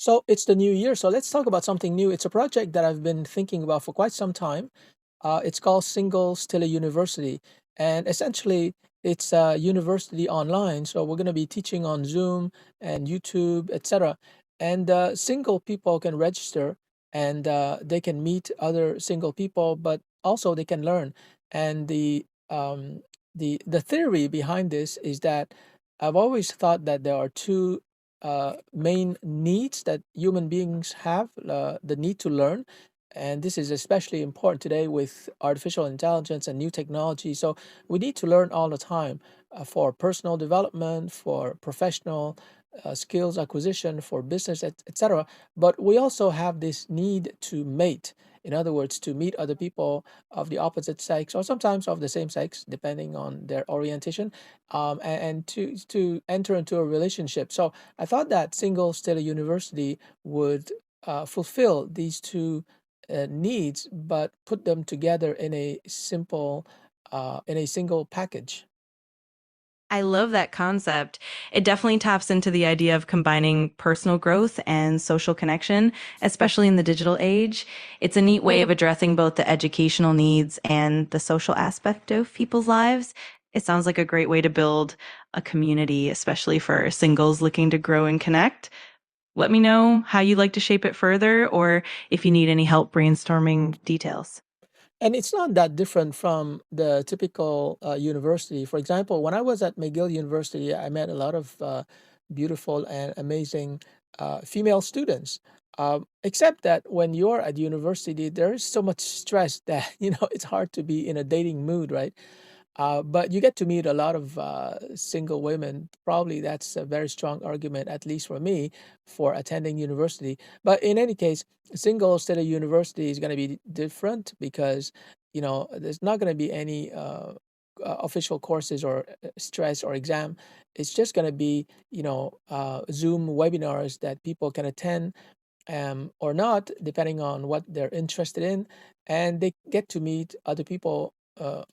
So it's the new year. So let's talk about something new. It's a project that I've been thinking about for quite some time. It's called Singles Tele-University. And essentially, it's a university online. So we're going to be teaching on Zoom and YouTube, etc. And single people can register and they can meet other single people, but also they can learn. And the theory behind this is that I've always thought that there are two main needs that human beings have, the need to learn. And this is especially important today with artificial intelligence and new technology. So we need to learn all the time for personal development, for professional skills acquisition, for business, etc. But we also have this need to mate. In other words, to meet other people of the opposite sex or sometimes of the same sex, depending on their orientation, and to enter into a relationship. So I thought that single state university would fulfill these two needs, but put them together in a single package. I love that concept. It definitely taps into the idea of combining personal growth and social connection, especially in the digital age. It's a neat way of addressing both the educational needs and the social aspect of people's lives. It sounds like a great way to build a community, especially for singles looking to grow and connect. Let me know how you'd like to shape it further or if you need any help brainstorming details. And it's not that different from the typical university. For example, when I was at McGill University, I met a lot of beautiful and amazing female students. Except that when you're at university, there is so much stress that it's hard to be in a dating mood, right? But you get to meet a lot of single women. Probably that's a very strong argument, at least for me, for attending university. But in any case, single state of university is going to be different because, there's not going to be any official courses or stress or exam. It's just going to be, Zoom webinars that people can attend or not, depending on what they're interested in. And they get to meet other people,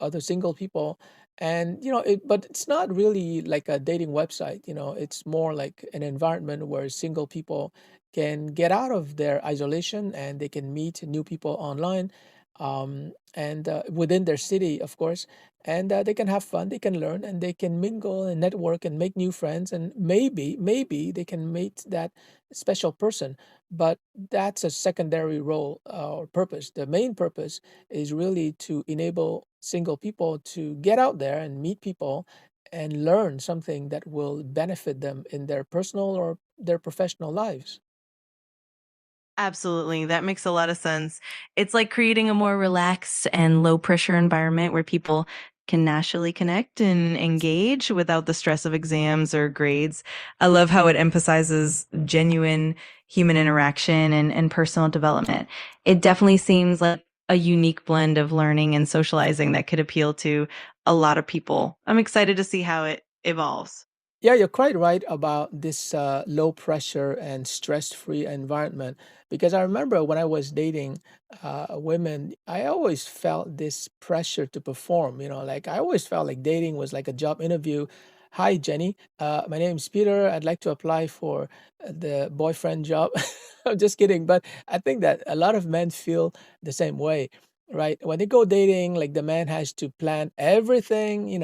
other single people. And, but it's not really like a dating website, it's more like an environment where single people can get out of their isolation and they can meet new people online, and within their city, of course. And they can have fun, they can learn, and they can mingle and network and make new friends. And maybe they can meet that special person, but that's a secondary role or purpose. The main purpose is really to enable single people to get out there and meet people and learn something that will benefit them in their personal or their professional lives. Absolutely. That makes a lot of sense. It's like creating a more relaxed and low pressure environment where people can naturally connect and engage without the stress of exams or grades. I love how it emphasizes genuine human interaction and personal development. It definitely seems like a unique blend of learning and socializing that could appeal to a lot of people. I'm excited to see how it evolves. Yeah, you're quite right about this low pressure and stress free environment. Because I remember when I was dating women, I always felt this pressure to perform. Like I always felt like dating was like a job interview. Hi, Jenny. My name is Peter. I'd like to apply for the boyfriend job. I'm just kidding. But I think that a lot of men feel the same way, right? When they go dating, like the man has to plan everything,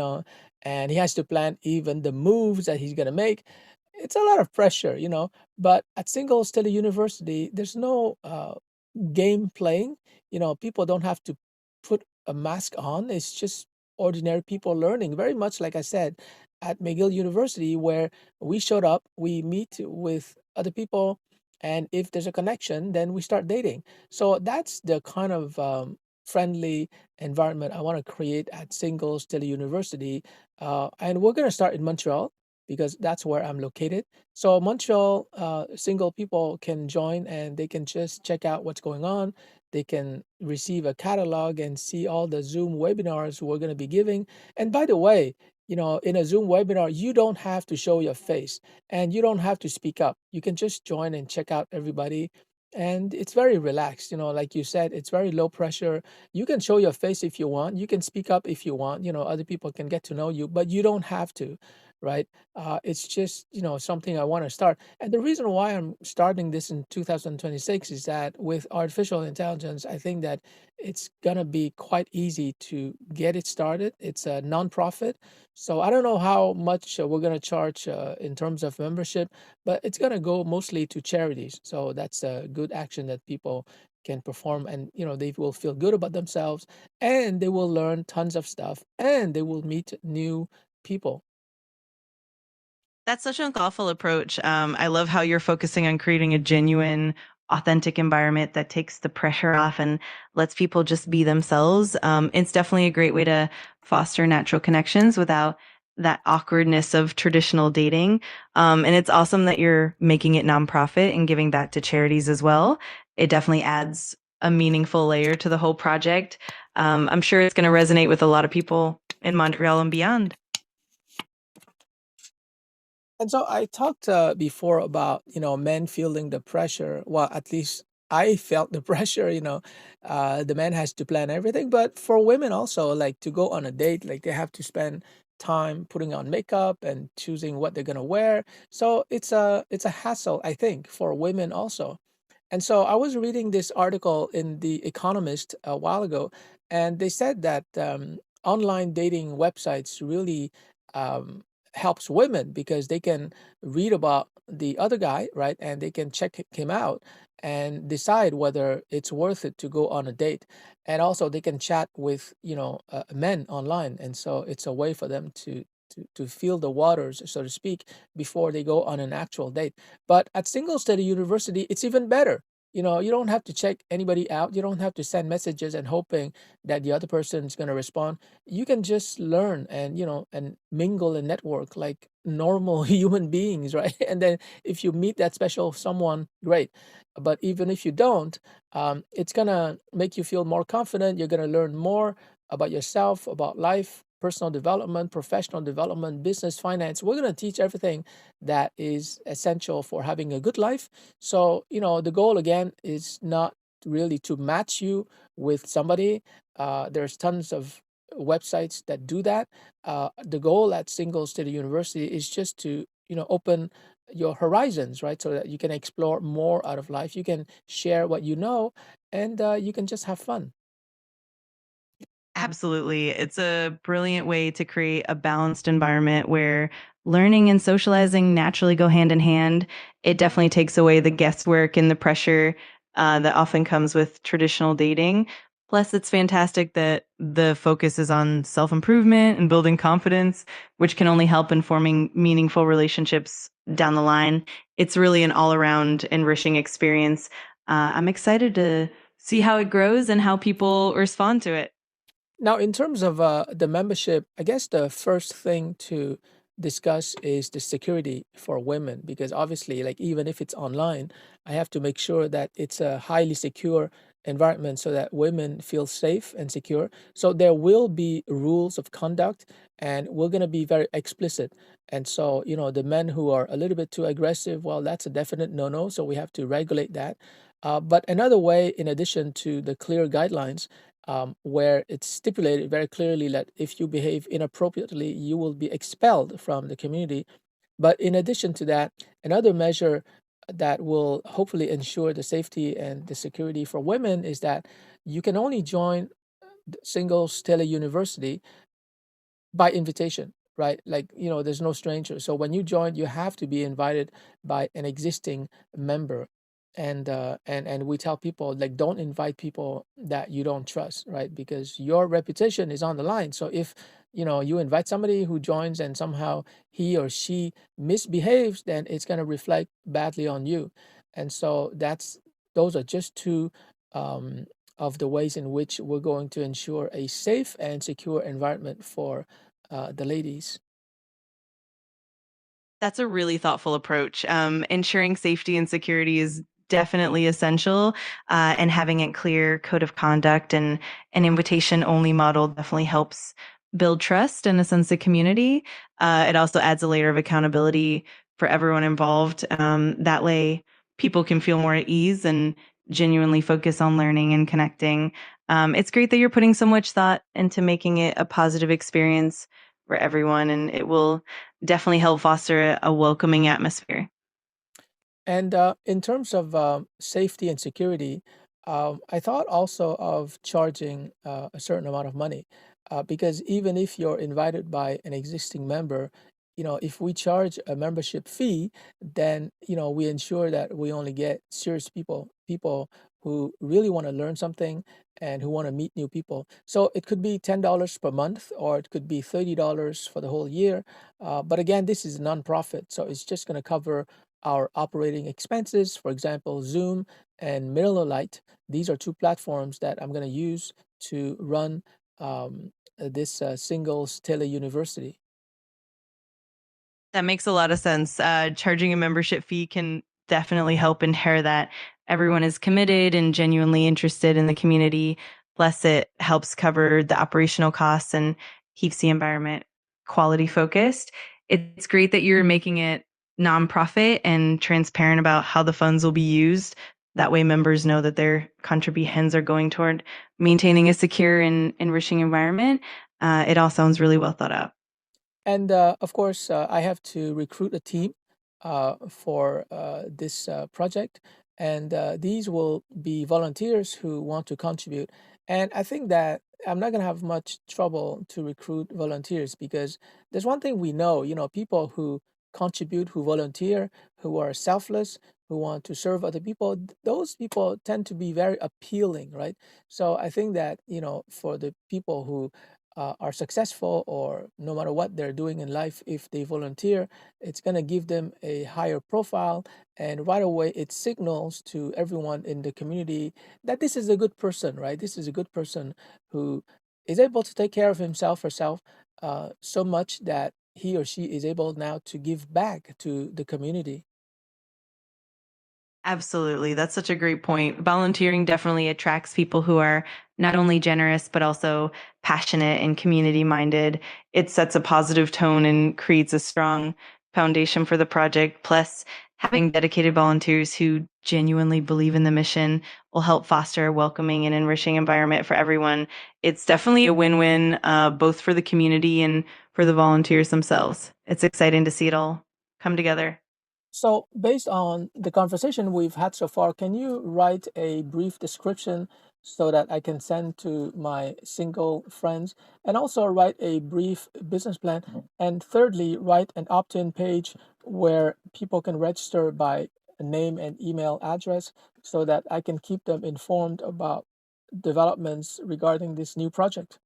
and he has to plan even the moves that he's going to make. It's a lot of pressure, but at single study university there's no game playing. People don't have to put a mask on. It's just ordinary people learning, very much like I said at McGill University, where we showed up, we meet with other people, and if there's a connection, then we start dating. So that's the kind of friendly environment I want to create at Single Still University. And we're going to start in Montreal because that's where I'm located. So Montreal single people can join and they can just check out what's going on. They can receive a catalog and see all the Zoom webinars we're going to be giving. And by the way, in a Zoom webinar, you don't have to show your face and you don't have to speak up. You can just join and check out everybody. And it's very relaxed, like you said, it's very low pressure. You can show your face if you want. You can speak up if you want. Other people can get to know you, but you don't have to. right? It's just, something I want to start. And the reason why I'm starting this in 2026 is that with artificial intelligence, I think that it's gonna be quite easy to get it started. It's a nonprofit, so I don't know how much we're gonna charge in terms of membership, but it's gonna go mostly to charities. So that's a good action that people can perform, and they will feel good about themselves, and they will learn tons of stuff, and they will meet new people. That's such an thoughtful approach. I love how you're focusing on creating a genuine, authentic environment that takes the pressure off and lets people just be themselves. It's definitely a great way to foster natural connections without that awkwardness of traditional dating. And it's awesome that you're making it nonprofit and giving back to charities as well. It definitely adds a meaningful layer to the whole project. I'm sure it's going to resonate with a lot of people in Montreal and beyond. And so I talked before about men feeling the pressure. Well, at least I felt the pressure. The man has to plan everything, but for women also, like to go on a date, like they have to spend time putting on makeup and choosing what they're gonna wear. So it's a hassle, I think, for women also. And so I was reading this article in The Economist a while ago, and they said that online dating websites really um, helps women because they can read about the other guy, right? And they can check him out and decide whether it's worth it to go on a date. And also they can chat with, men online. And so it's a way for them to feel the waters, so to speak, before they go on an actual date. But at single study university, it's even better. You don't have to check anybody out. You don't have to send messages and hoping that the other person is going to respond. You can just learn and mingle and network like normal human beings, right? And then if you meet that special someone, great. But even if you don't, it's gonna make you feel more confident. You're gonna learn more about yourself, about life, personal development, professional development, business, finance. We're gonna teach everything that is essential for having a good life. So, the goal again is not really to match you with somebody. There's tons of websites that do that. The goal at Single Study University is just to, open your horizons, right? So that you can explore more out of life. You can share what you know, and you can just have fun. Absolutely. It's a brilliant way to create a balanced environment where learning and socializing naturally go hand in hand. It definitely takes away the guesswork and the pressure that often comes with traditional dating. Plus, it's fantastic that the focus is on self improvement and building confidence, which can only help in forming meaningful relationships down the line. It's really an all around enriching experience. I'm excited to see how it grows and how people respond to it. Now, in terms of the membership, I guess the first thing to discuss is the security for women, because obviously, like even if it's online, I have to make sure that it's a highly secure environment so that women feel safe and secure. So there will be rules of conduct, and we're going to be very explicit. And so, the men who are a little bit too aggressive, well, that's a definite no-no. So we have to regulate that. But another way, in addition to the clear guidelines, where it's stipulated very clearly that if you behave inappropriately, you will be expelled from the community. But in addition to that, another measure that will hopefully ensure the safety and the security for women is that you can only join the Singles Tele-University by invitation, right? Like, there's no stranger. So when you join, you have to be invited by an existing member. And we tell people, like, don't invite people that you don't trust, right? Because your reputation is on the line. So if you invite somebody who joins and somehow he or she misbehaves, then it's going to reflect badly on you. And so those are just two um, of the ways in which we're going to ensure a safe and secure environment for the ladies. That's a really thoughtful approach. Ensuring safety and security is definitely essential, and having a clear code of conduct and an invitation only model definitely helps build trust and a sense of community. It also adds a layer of accountability for everyone involved. That way, people can feel more at ease and genuinely focus on learning and connecting. It's great that you're putting so much thought into making it a positive experience for everyone, and it will definitely help foster a welcoming atmosphere. And in terms of safety and security, I thought also of charging a certain amount of money because even if you're invited by an existing member, if we charge a membership fee, then we ensure that we only get serious people, people who really want to learn something and who want to meet new people. So it could be $10 per month, or it could be $30 for the whole year. But again, this is a nonprofit, so it's just going to cover our operating expenses. For example, Zoom and Miller Lite. These are two platforms that I'm going to use to run this singles Tele-University. That makes a lot of sense. Charging a membership fee can definitely help ensure that everyone is committed and genuinely interested in the community. Plus, it helps cover the operational costs and keeps the environment quality focused. It's great that you're making it nonprofit and transparent about how the funds will be used. That way, members know that their contributions are going toward maintaining a secure and enriching environment. It all sounds really well thought out. And of course, I have to recruit a team for this project. And these will be volunteers who want to contribute. And I think that I'm not going to have much trouble to recruit volunteers because there's one thing we know, people who contribute, who volunteer, who are selfless, who want to serve other people, those people tend to be very appealing, right? So I think that, for the people who are successful, or no matter what they're doing in life, if they volunteer, it's going to give them a higher profile. And right away, it signals to everyone in the community that this is a good person, right? This is a good person who is able to take care of himself, herself, so much that he or she is able now to give back to the community. Absolutely. That's such a great point. Volunteering definitely attracts people who are not only generous, but also passionate and community minded. It sets a positive tone and creates a strong foundation for the project. Plus, having dedicated volunteers who genuinely believe in the mission will help foster a welcoming and enriching environment for everyone. It's definitely a win win, both for the community and for the volunteers themselves. It's exciting to see it all come together. So, based on the conversation we've had so far, can you write a brief description so that I can send to my single friends, and also write a brief business plan? And thirdly, write an opt in page where people can register by name and email address so that I can keep them informed about developments regarding this new project.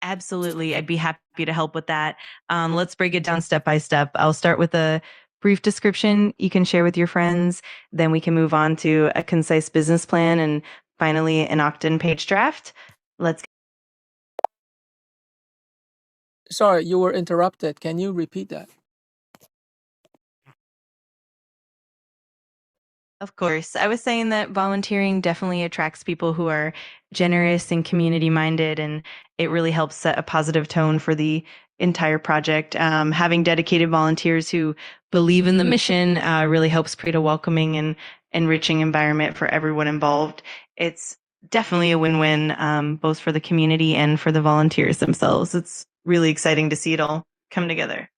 Absolutely. I'd be happy to help with that. Let's break it down step by step. I'll start with a brief description you can share with your friends. Then we can move on to a concise business plan and finally an opt in page draft. Let's Sorry, you were interrupted. Can you repeat that? Of course. I was saying that volunteering definitely attracts people who are generous and community minded, and it really helps set a positive tone for the entire project. Having dedicated volunteers who believe in the mission really helps create a welcoming and enriching environment for everyone involved. It's definitely a win win, both for the community and for the volunteers themselves. It's really exciting to see it all come together.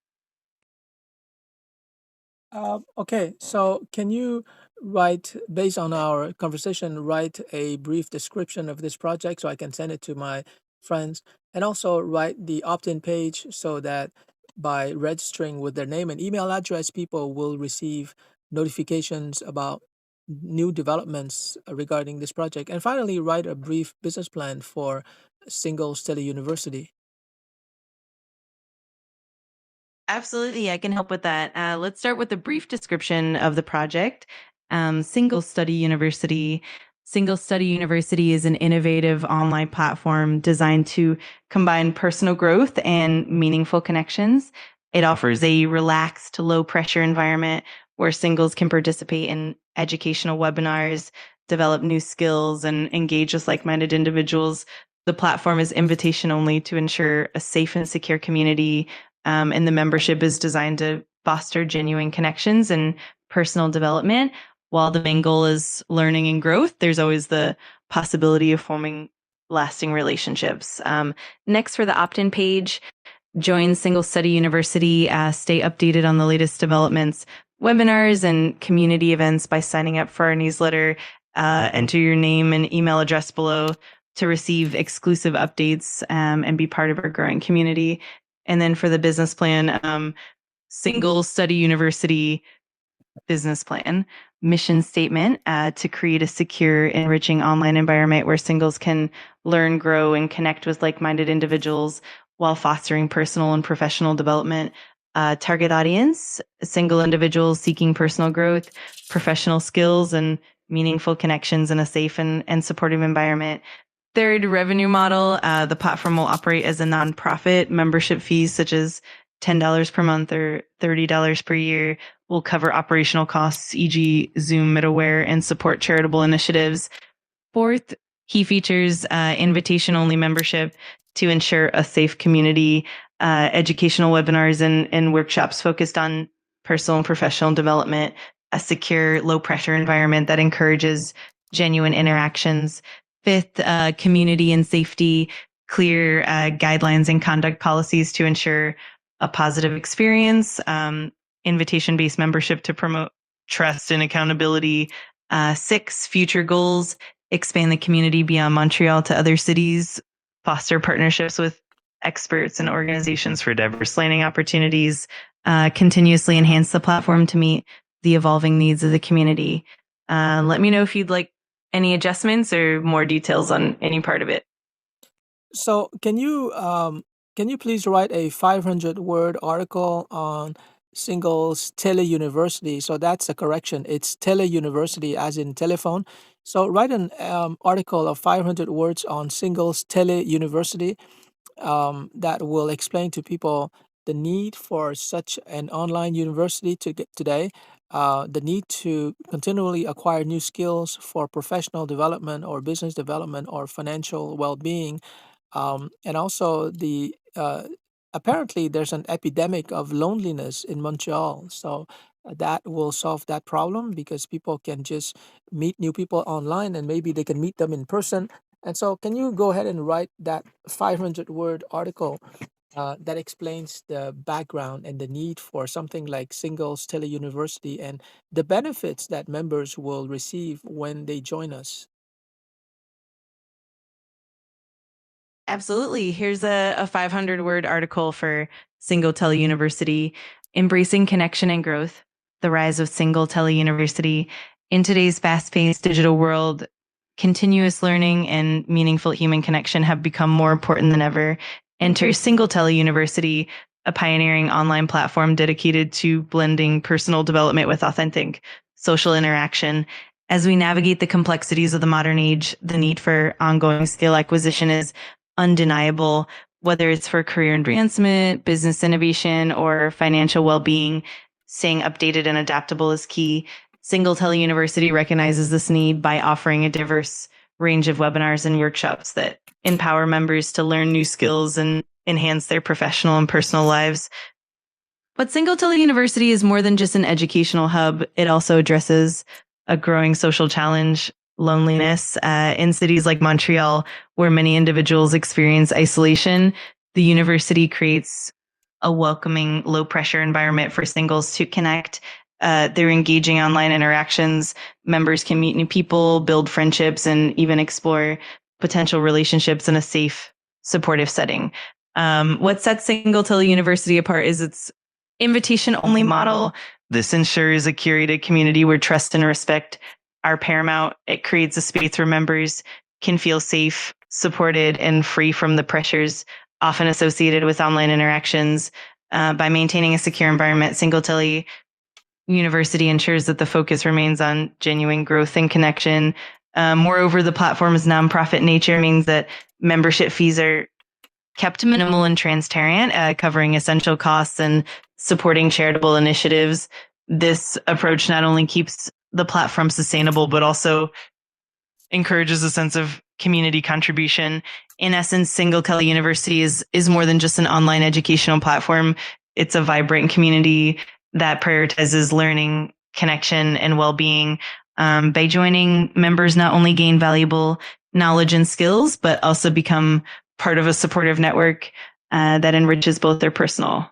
Okay, so can you write, based on our conversation, write a brief description of this project so I can send it to my friends, and also write the opt-in page so that by registering with their name and email address, people will receive notifications about new developments regarding this project. And finally, write a brief business plan for Single Study University. Absolutely, I can help with that. Let's start with a brief description of the project. Single Study University. Single Study University is an innovative online platform designed to combine personal growth and meaningful connections. It offers a relaxed, low pressure environment where singles can participate in educational webinars, develop new skills, and engage with like minded individuals. The platform is invitation only to ensure a safe and secure community, and the membership is designed to foster genuine connections and personal development. While the main goal is learning and growth, there's always the possibility of forming lasting relationships. Next, for the opt-in page, join Single Study University, stay updated on the latest developments, webinars, and community events by signing up for our newsletter. Enter your name and email address below to receive exclusive updates and be part of our growing community. And then for the business plan, Single Study University business plan, mission statement to create a secure, enriching online environment where singles can learn, grow, and connect with like-minded individuals while fostering personal and professional development. Target audience, single individuals seeking personal growth, professional skills, and meaningful connections in a safe and supportive environment. Third, revenue model. The platform will operate as a nonprofit. Membership fees such as $10 per month or $30 per year will cover operational costs, e.g. Zoom middleware, and support charitable initiatives. Fourth, key features, invitation-only membership to ensure a safe community, educational webinars and workshops focused on personal and professional development, a secure, low-pressure environment that encourages genuine interactions. Fifth, community and safety, clear guidelines and conduct policies to ensure a positive experience, invitation-based membership to promote trust and accountability. Six, future goals, expand the community beyond Montreal to other cities, foster partnerships with experts and organizations for diverse learning opportunities, continuously enhance the platform to meet the evolving needs of the community. Let me know if you'd like any adjustments or more details on any part of it. So can you please write a 500-word article on singles Tele-University? So that's a correction. It's Tele-University as in telephone. So write an article of 500 words on singles Tele-University that will explain to people the need for such an online university to get today, the need to continually acquire new skills for professional development or business development or financial well-being, and also the apparently there's an epidemic of loneliness in Montreal. So that will solve that problem because people can just meet new people online and maybe they can meet them in person. And so, can you go ahead and write that 500-word article that explains the background and the need for something like Singles Tele-University and the benefits that members will receive when they join us? Absolutely. Here's a 500-word article for Single Tele-University, Embracing Connection and Growth, the Rise of Single Tele-University. In today's fast-paced digital world, continuous learning and meaningful human connection have become more important than ever. Enter Single Tele-University, a pioneering online platform dedicated to blending personal development with authentic social interaction. As we navigate the complexities of the modern age, the need for ongoing skill acquisition is undeniable, whether it's for career advancement, business innovation, or financial well-being. Staying updated and adaptable is key. Single Tele-University recognizes this need by offering a diverse range of webinars and workshops that empower members to learn new skills and enhance their professional and personal lives. But Single Tele-University is more than just an educational hub. It also addresses a growing social challenge, loneliness. In cities like Montreal, where many individuals experience isolation, the university creates a welcoming, low-pressure environment for singles to connect. Through engaging online interactions, members can meet new people, build friendships, and even explore potential relationships in a safe, supportive setting. What sets Single Tele-University apart is its invitation-only model. This ensures a curated community where trust and respect are paramount. It creates a space where members can feel safe, supported, and free from the pressures often associated with online interactions. By maintaining a secure environment, Single Tele-University ensures that the focus remains on genuine growth and connection. Moreover, the platform's nonprofit nature means that membership fees are kept minimal and transparent, covering essential costs and supporting charitable initiatives. This approach not only keeps the platform sustainable, but also encourages a sense of community contribution. In essence, Single Tele-University is more than just an online educational platform. It's a vibrant community that prioritizes learning, connection, and well-being. By joining, members not only gain valuable knowledge and skills, but also become part of a supportive network that enriches both their personal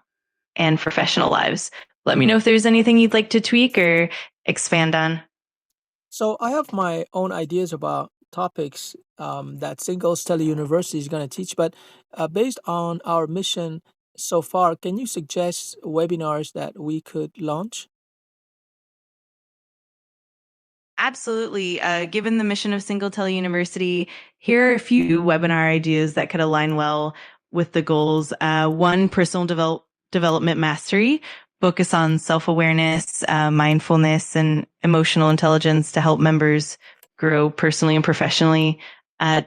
and professional lives. Let me know if there's anything you'd like to tweak or expand on. So I have my own ideas about topics that Singles Tele-University is going to teach, but based on our mission so far, can you suggest webinars that we could launch? Absolutely. Given the mission of Single Tele-University, here are a few webinar ideas that could align well with the goals. One, development mastery, focus on self-awareness, mindfulness, and emotional intelligence to help members grow personally and professionally.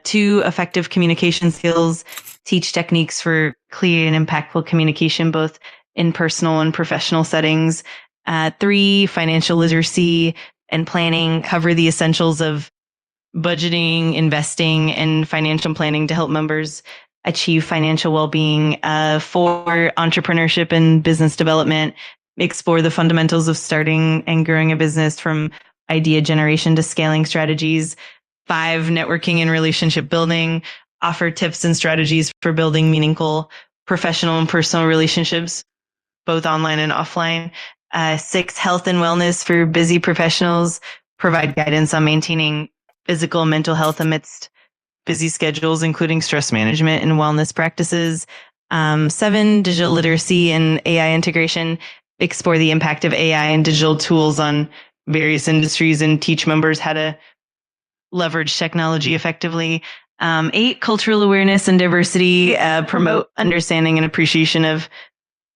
Two, effective communication skills, teach techniques for clear and impactful communication, both in personal and professional settings. Three, financial literacy and planning, cover the essentials of budgeting, investing, and financial planning to help members achieve financial well-being. For entrepreneurship and business development, explore the fundamentals of starting and growing a business from idea generation to scaling strategies. 5, networking and relationship building, offer tips and strategies for building meaningful professional and personal relationships, both online and offline. 6, health and wellness for busy professionals, provide guidance on maintaining physical and mental health amidst busy schedules, including stress management and wellness practices. 7, digital literacy and AI integration, explore the impact of AI and digital tools on various industries and teach members how to leverage technology effectively. 8, cultural awareness and diversity, promote understanding and appreciation of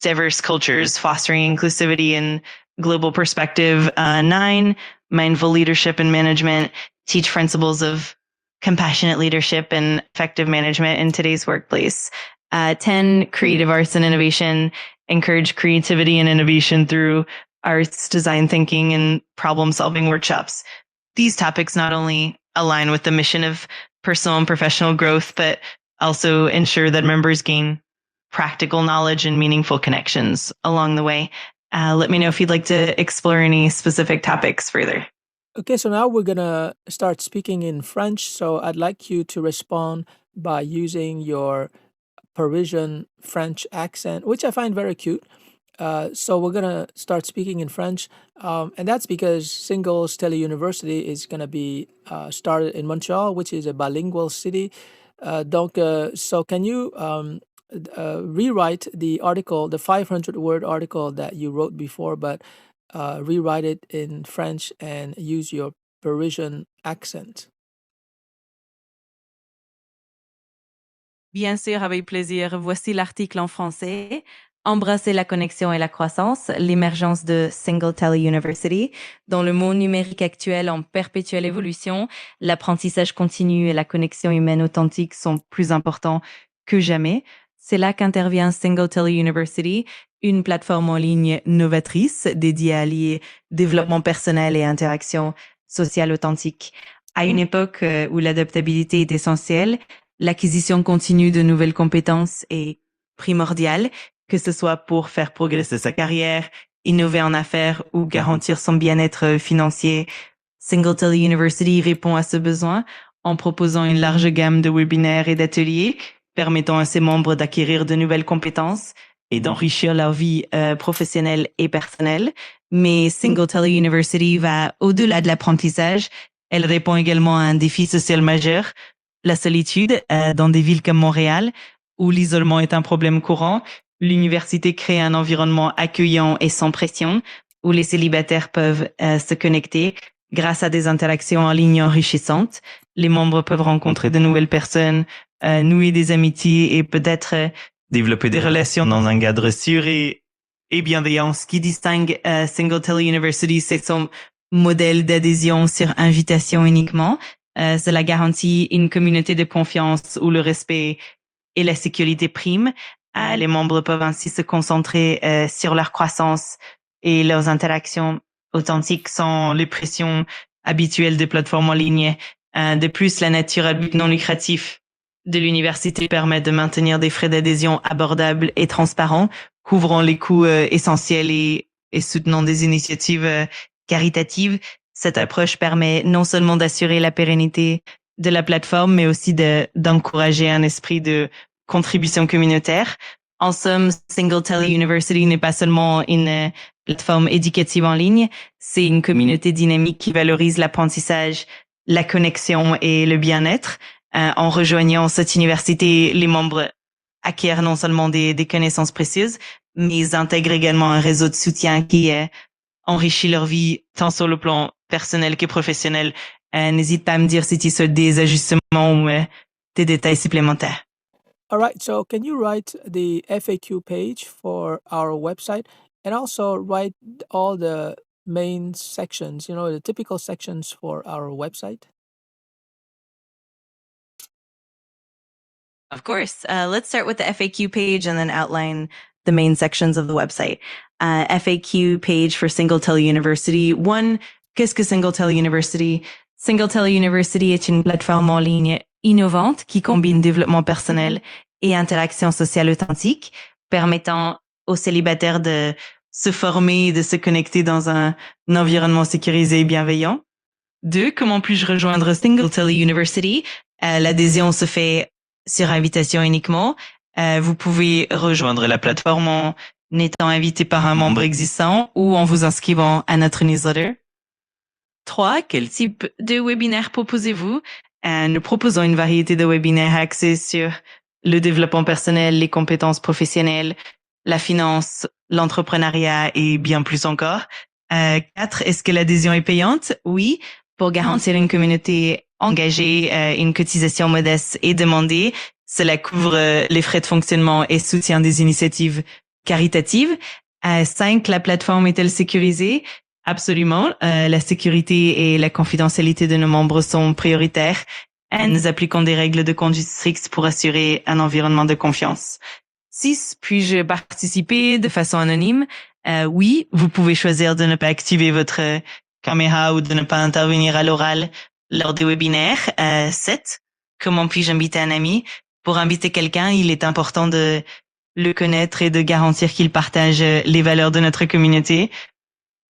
diverse cultures, fostering inclusivity and global perspective. 9, mindful leadership and management, teach principles of compassionate leadership and effective management in today's workplace. 10, creative arts and innovation, encourage creativity and innovation through arts, design thinking, and problem solving workshops. These topics not only align with the mission of personal and professional growth, but also ensure that members gain practical knowledge and meaningful connections along the way. Let me know if you'd like to explore any specific topics further. Okay, so now we're gonna start speaking in French. So I'd like you to respond by using your Parisian French accent, which I find very cute. So we're gonna start speaking in French, and that's because Singles Tele-University is gonna be started in Montreal, which is a bilingual city. So can you rewrite the article, the 500-word article that you wrote before, but rewrite it in French and use your Parisian accent? Bien sûr, avec plaisir. Voici l'article en français. Embrasser la connexion et la croissance, l'émergence de Single Tele-University. Dans le monde numérique actuel en perpétuelle évolution, l'apprentissage continu et la connexion humaine authentique sont plus importants que jamais. C'est là qu'intervient Single Tele-University, une plateforme en ligne novatrice dédiée à lier développement personnel et interaction sociale authentique. À une époque où l'adaptabilité est essentielle, l'acquisition continue de nouvelles compétences est primordiale, que ce soit pour faire progresser sa carrière, innover en affaires ou garantir son bien-être financier. Single Tele-University répond à ce besoin en proposant une large gamme de webinaires et d'ateliers permettant à ses membres d'acquérir de nouvelles compétences et d'enrichir leur vie professionnelle et personnelle. Mais Single Tele-University va au-delà de l'apprentissage. Elle répond également à un défi social majeur, la solitude dans des villes comme Montréal, où l'isolement est un problème courant. L'université crée un environnement accueillant et sans pression, où les célibataires peuvent se connecter grâce à des interactions en ligne enrichissantes. Les membres peuvent rencontrer de nouvelles personnes, nouer des amitiés et peut-être développer des relations dans un cadre sûr et bienveillant. Ce qui distingue Single Tele-University, c'est son modèle d'adhésion sur invitation uniquement. Cela garantit une communauté de confiance où le respect et la sécurité priment. Les membres peuvent ainsi se concentrer sur leur croissance et leurs interactions authentiques sans les pressions habituelles des plateformes en ligne. De plus, la nature à but non lucratif de l'université permet de maintenir des frais d'adhésion abordables et transparents, couvrant les coûts essentiels et soutenant des initiatives caritatives. Cette approche permet non seulement d'assurer la pérennité de la plateforme, mais aussi d'encourager un esprit de contribution communautaire. En somme, Single Tele-University n'est pas seulement une plateforme éducative en ligne, c'est une communauté dynamique qui valorise l'apprentissage, la connexion et le bien-être. En rejoignant cette université, les membres acquièrent non seulement des connaissances précieuses, mais ils intègrent également un réseau de soutien qui enrichit leur vie tant sur le plan personnel que professionnel. N'hésite pas à me dire si tu souhaites des ajustements ou des détails supplémentaires. All right, so can you write the FAQ page for our website and also write all the main sections, the typical sections for our website? Of course. Let's start with the FAQ page and then outline the main sections of the website. FAQ page for Single Tele-University. One, qu'est-ce que Single Tele-University? Single Tele-University est une plateforme en ligne innovante qui combine développement personnel et interaction sociale authentique, permettant aux célibataires de se former et de se connecter dans un environnement sécurisé et bienveillant. Deux, comment puis-je rejoindre Single Tele-University? L'adhésion se fait sur invitation uniquement. Vous pouvez rejoindre la plateforme en étant invité par un membre existant ou en vous inscrivant à notre newsletter. 3. Quel type de webinaire proposez-vous? Nous proposons une variété de webinaires axés sur le développement personnel, les compétences professionnelles, la finance, l'entrepreneuriat et bien plus encore. 4. Est-ce que l'adhésion est payante? Oui. Pour garantir une communauté engagée, une cotisation modeste est demandée. Cela couvre les frais de fonctionnement et soutient des initiatives caritatives. 5. La plateforme est-elle sécurisée? Absolument. La sécurité et la confidentialité de nos membres sont prioritaires. Nous appliquons des règles de conduite strictes pour assurer un environnement de confiance. 6. Puis-je participer de façon anonyme? Oui, vous pouvez choisir de ne pas activer votre caméra ou de ne pas intervenir à l'oral lors des webinaires. 7. Comment puis-je inviter un ami? Pour inviter quelqu'un, il est important de le connaître et de garantir qu'il partage les valeurs de notre communauté.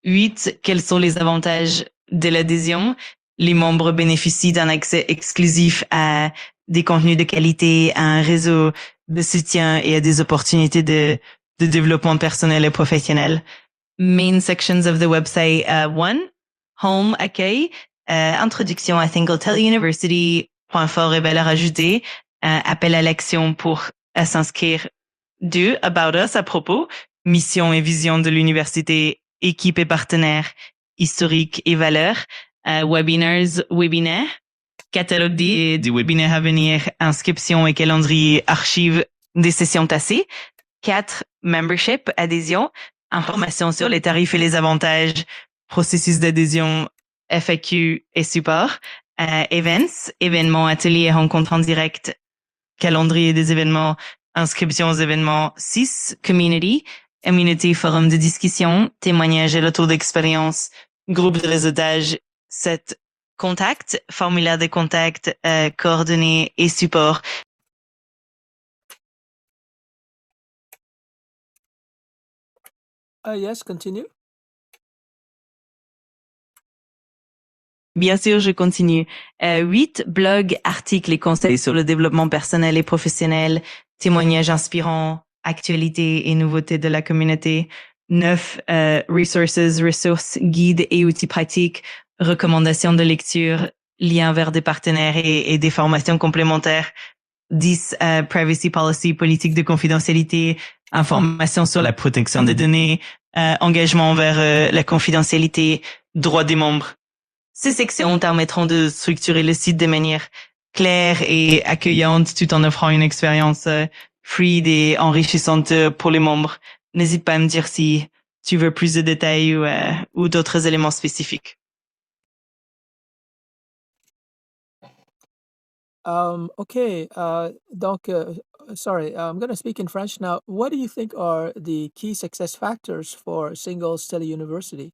8. Quels sont les avantages de l'adhésion? Les membres bénéficient d'un accès exclusif à des contenus de qualité, à un réseau de soutien et à des opportunités de développement personnel et professionnel. Main sections of the website. 1. Home, accueil. Introduction à Single Tele-University. Point fort et valeur ajoutée. Appel à l'action pour s'inscrire. 2. About us, à propos. Mission et vision de l'université, équipe et partenaires, historique et valeurs. Webinars, webinaires. Catalogue des webinaires à venir, inscription et calendrier, archives des sessions passées. 4. Membership, adhésion. Information sur les tarifs et les avantages, processus d'adhésion, FAQ et support. Events, événements, ateliers, rencontres en direct, calendrier des événements, inscription aux événements. 6. Community, forum de discussion, témoignages et retour d'expérience, groupe de réseautage. 7. Contact, formulaire de contact, coordonnées et support. Yes, continue. Bien sûr, je continue. 8. Blog, articles et conseils sur le développement personnel et professionnel, témoignages inspirants, actualités et nouveautés de la communauté. 9. Ressources, guides et outils pratiques, recommandations de lecture, liens vers des partenaires et des formations complémentaires. 10. Privacy policy, politique de confidentialité, informations sur la protection des données, engagement envers la confidentialité, droits des membres. Ces sections permettront de structurer le site de manière claire et accueillante tout en offrant une expérience fluide et enrichissante pour les membres. N'hésite pas à me dire si tu veux plus de détails ou d'autres éléments spécifiques. Okay. Donc, sorry, I'm going to speak in French now. What do you think are the key success factors for Single Tele-University?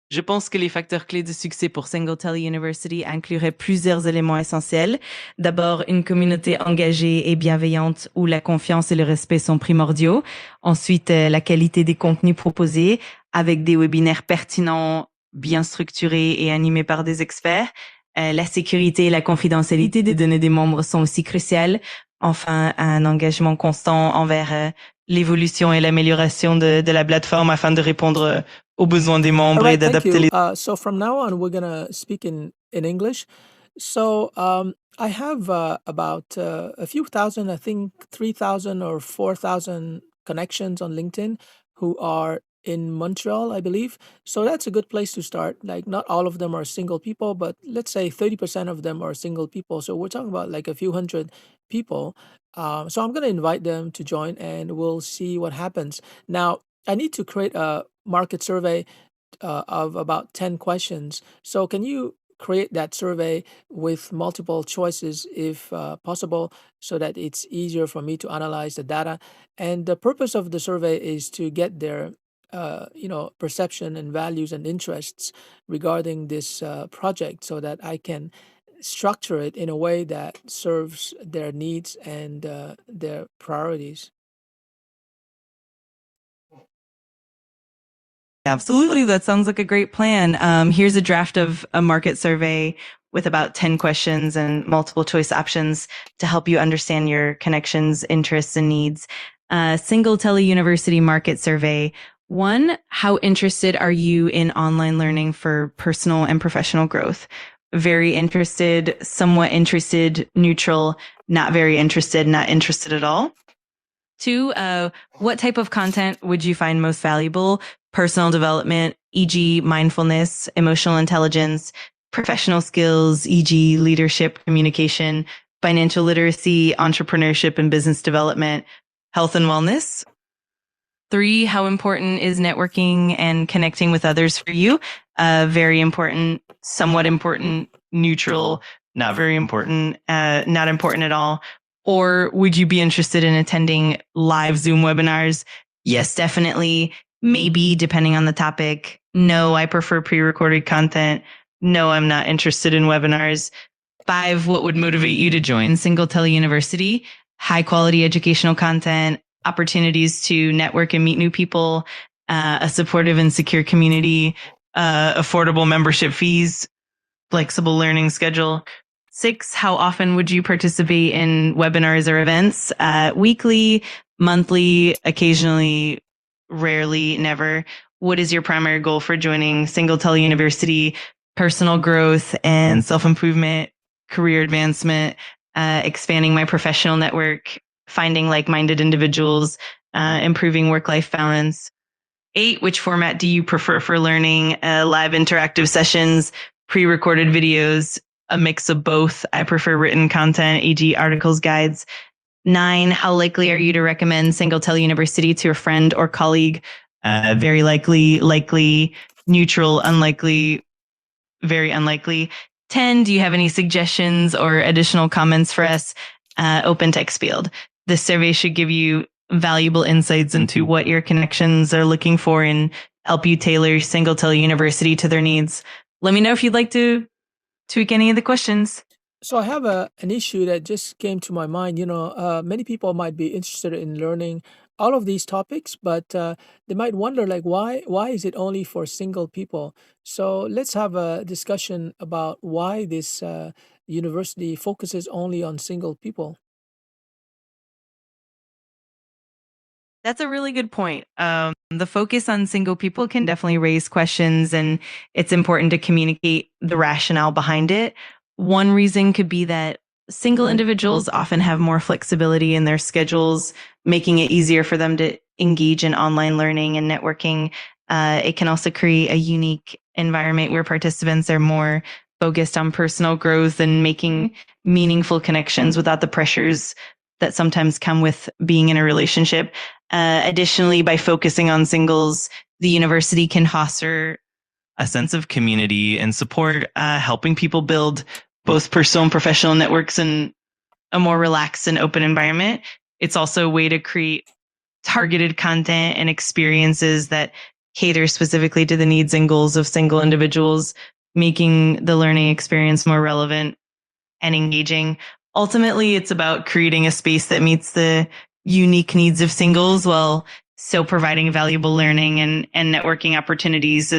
Je pense que les facteurs clés de succès pour Single Tele-University incluraient plusieurs éléments essentiels. D'abord, une communauté engagée et bienveillante où la confiance et le respect sont primordiaux. Ensuite, la qualité des contenus proposés avec des webinaires pertinents, bien structuré et animé par des experts. La sécurité et la confidentialité des données des membres sont aussi cruciales. Enfin, un engagement constant envers l'évolution et l'amélioration de la plateforme afin de répondre aux besoins des All membres et right, thank d'adapter you. les... So from now on, we're gonna speak in English. So I have about a few thousand, I think 3,000 or 4,000 connections on LinkedIn who are in Montreal, I believe. So that's a good place to start. Like not all of them are single people, but let's say 30% of them are single people. So we're talking about like a few hundred people. So I'm gonna invite them to join, and we'll see what happens. Now I need to create a market survey of about 10 questions. So, can you create that survey with multiple choices if possible so that it's easier for me to analyze the data? And the purpose of the survey is to get their perception and values and interests regarding this project so that I can structure it in a way that serves their needs and their priorities. Absolutely. That sounds like a great plan. Here's a draft of a market survey with about 10 questions and multiple choice options to help you understand your connections, interests, and needs. Single Tele-University market survey. One, how interested are you in online learning for personal and professional growth? Very interested, somewhat interested, neutral, not very interested, not interested at all. Two, what type of content would you find most valuable? Personal development, e.g., mindfulness, emotional intelligence, professional skills, e.g., leadership, communication, financial literacy, entrepreneurship and business development, health and wellness. Three, how important is networking and connecting with others for you? Very important, somewhat important, neutral, not very important, not important at all. Or would you be interested in attending live Zoom webinars? Yes, definitely. Maybe, depending on the topic. No, I prefer pre-recorded content. No, I'm not interested in webinars. Five, what would motivate you to join Single Tele-University? High quality educational content, opportunities to network and meet new people, a supportive and secure community, affordable membership fees, flexible learning schedule. Six, how often would you participate in webinars or events? Weekly, monthly, occasionally, rarely, never. What is your primary goal for joining Single Tele-University? Personal growth and self-improvement, career advancement, expanding my professional network, finding like-minded individuals, improving work-life balance. Eight, which format do you prefer for learning? Live interactive sessions, pre-recorded videos, a mix of both. I prefer written content, e.g. articles, guides. Nine, how likely are you to recommend Single Tele-University to a friend or colleague? Very likely, neutral, unlikely, very unlikely. 10, do you have any suggestions or additional comments for us? Open text field. This survey should give you valuable insights into what your connections are looking for and help you tailor Single Tele-University to their needs. Let me know if you'd like to tweak any of the questions. So I have an issue that just came to my mind. Many people might be interested in learning all of these topics, but they might wonder, like, why is it only for single people? So let's have a discussion about why this university focuses only on single people. That's a really good point. The focus on single people can definitely raise questions, and it's important to communicate the rationale behind it. One reason could be that single individuals often have more flexibility in their schedules, making it easier for them to engage in online learning and networking. It can also create a unique environment where participants are more focused on personal growth and making meaningful connections without the pressures that sometimes come with being in a relationship. Additionally, by focusing on singles, the university can foster a sense of community and support, helping people build both personal and professional networks in a more relaxed and open environment. It's also a way to create targeted content and experiences that cater specifically to the needs and goals of single individuals, making the learning experience more relevant and engaging. Ultimately, it's about creating a space that meets the unique needs of singles while still providing valuable learning and networking opportunities.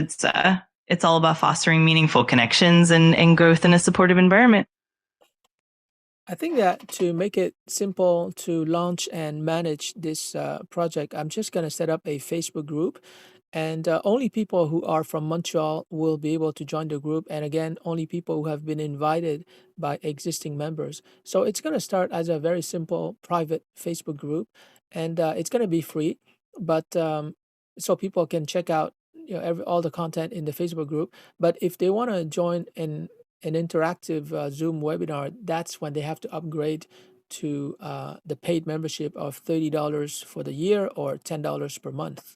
it's all about fostering meaningful connections and growth in a supportive environment. I think that to make it simple to launch and manage this project, I'm just going to set up a Facebook group, and only people who are from Montreal will be able to join the group. And again, only people who have been invited by existing members. So it's going to start as a very simple private Facebook group, and it's going to be free, but so people can check out all the content in the Facebook group. But if they want to join in an interactive Zoom webinar, that's when they have to upgrade to the paid membership of $30 for the year or $10 per month.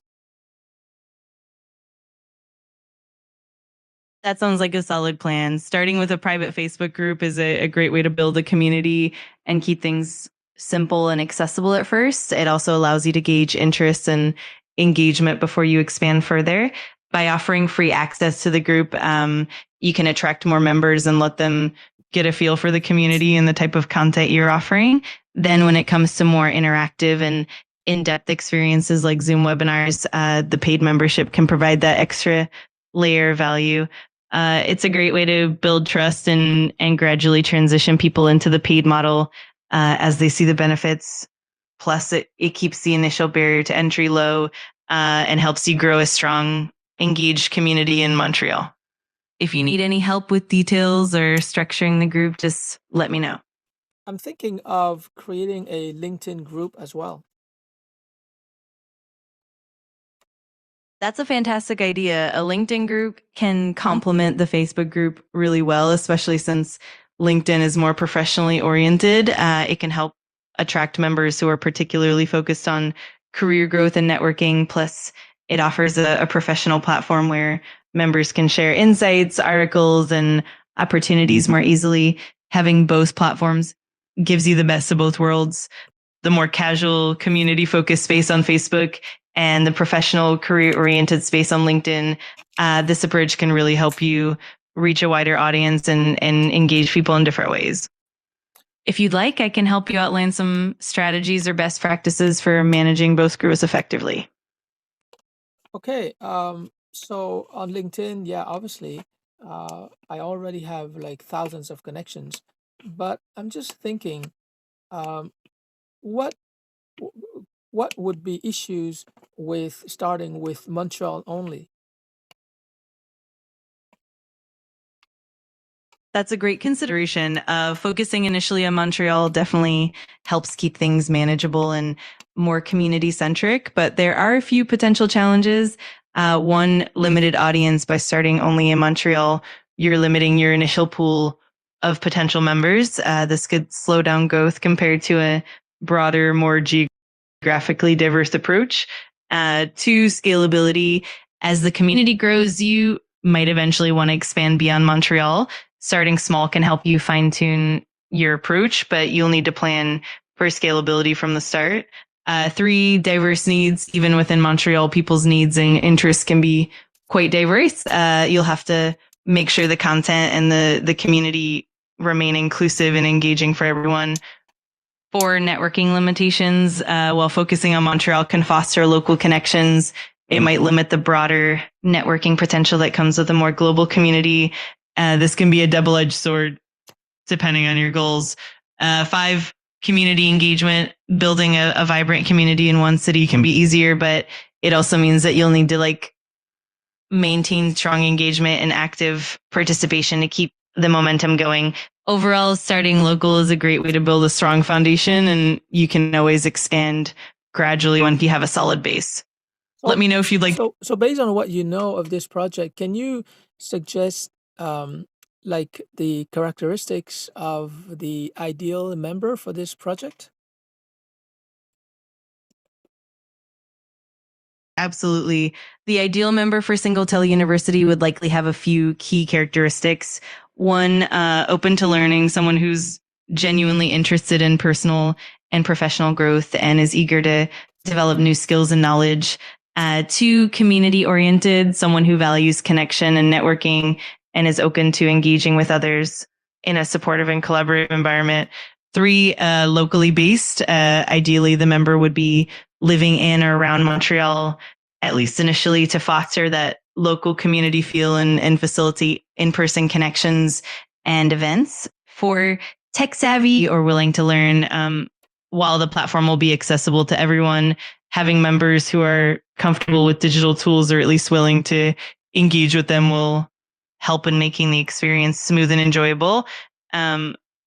That sounds like a solid plan. Starting with a private Facebook group is a great way to build a community and keep things simple and accessible at first. It also allows you to gauge interest and engagement before you expand further. By offering free access to the group, you can attract more members and let them get a feel for the community and the type of content you're offering. Then when it comes to more interactive and in-depth experiences like Zoom webinars, the paid membership can provide that extra layer of value. It's a great way to build trust and gradually transition people into the paid model as they see the benefits. Plus, it keeps the initial barrier to entry low and helps you grow a strong, engaged community in Montreal. If you need any help with details or structuring the group, just let me know. I'm thinking of creating a LinkedIn group as well. That's a fantastic idea. A LinkedIn group can complement the Facebook group really well, especially since LinkedIn is more professionally oriented. It can help attract members who are particularly focused on career growth and networking. Plus, it offers a professional platform where members can share insights, articles, and opportunities more easily. Having both platforms gives you the best of both worlds. The more casual, community-focused space on Facebook and the professional, career-oriented space on LinkedIn. This approach can really help you reach a wider audience and engage people in different ways. If you'd like, I can help you outline some strategies or best practices for managing both groups effectively. Okay, so on LinkedIn, yeah, obviously, I already have like thousands of connections, but I'm just thinking, um, what what would be issues with starting with Montreal only? That's a great consideration. Focusing initially on Montreal definitely helps keep things manageable and more community centric, but there are a few potential challenges. One, limited audience. By starting only in Montreal, you're limiting your initial pool of potential members. This could slow down growth compared to a broader, more geographically diverse approach. Two, scalability. As the community grows, you might eventually want to expand beyond Montreal. Starting small can help you fine tune your approach, but you'll need to plan for scalability from the start. Three, diverse needs. Even within Montreal, people's needs and interests can be quite diverse. You'll have to make sure the content and the community remain inclusive and engaging for everyone. Four, networking limitations. While focusing on Montreal can foster local connections, it might limit the broader networking potential that comes with a more global community. This can be a double-edged sword depending on your goals. Five, community engagement. Building a vibrant community in one city can be easier, but it also means that you'll need to maintain strong engagement and active participation to keep the momentum going. Overall, starting local is a great way to build a strong foundation, and you can always expand gradually once you have a solid base. Let me know if you'd like. So based on what you know of this project, can you suggest like the characteristics of the ideal member for this project? Absolutely. The ideal member for single Tele-University would likely have a few key characteristics. One, open to learning, someone who's genuinely interested in personal and professional growth and is eager to develop new skills and knowledge. Two, community oriented, someone who values connection and networking and is open to engaging with others in a supportive and collaborative environment. Three, locally based. Ideally, the member would be living in or around Montreal, at least initially, to foster that local community feel and facilitate in-person connections and events. For tech savvy or willing to learn, while the platform will be accessible to everyone, having members who are comfortable with digital tools or at least willing to engage with them will help in making the experience smooth and enjoyable.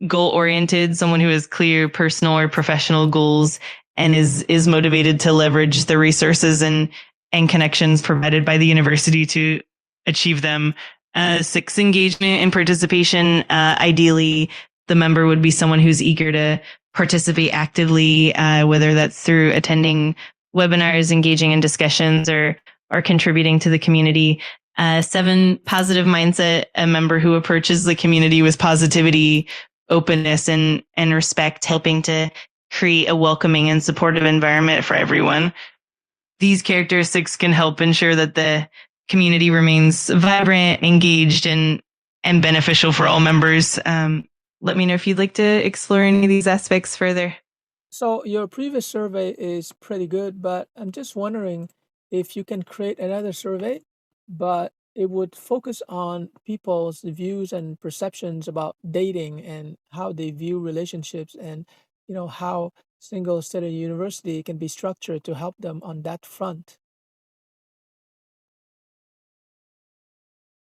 Goal oriented, someone who has clear personal or professional goals and is motivated to leverage the resources and connections provided by the university to achieve them. 6, engagement and participation. Ideally, the member would be someone who's eager to participate actively, whether that's through attending webinars, engaging in discussions, or contributing to the community. 7, positive mindset, a member who approaches the community with positivity, openness, and respect, helping to create a welcoming and supportive environment for everyone. These characteristics can help ensure that the community remains vibrant, engaged, and beneficial for all members. Let me know if you'd like to explore any of these aspects further. So your previous survey is pretty good, but I'm just wondering if you can create another survey, but it would focus on people's views and perceptions about dating and how they view relationships, and how single state university can be structured to help them on that front.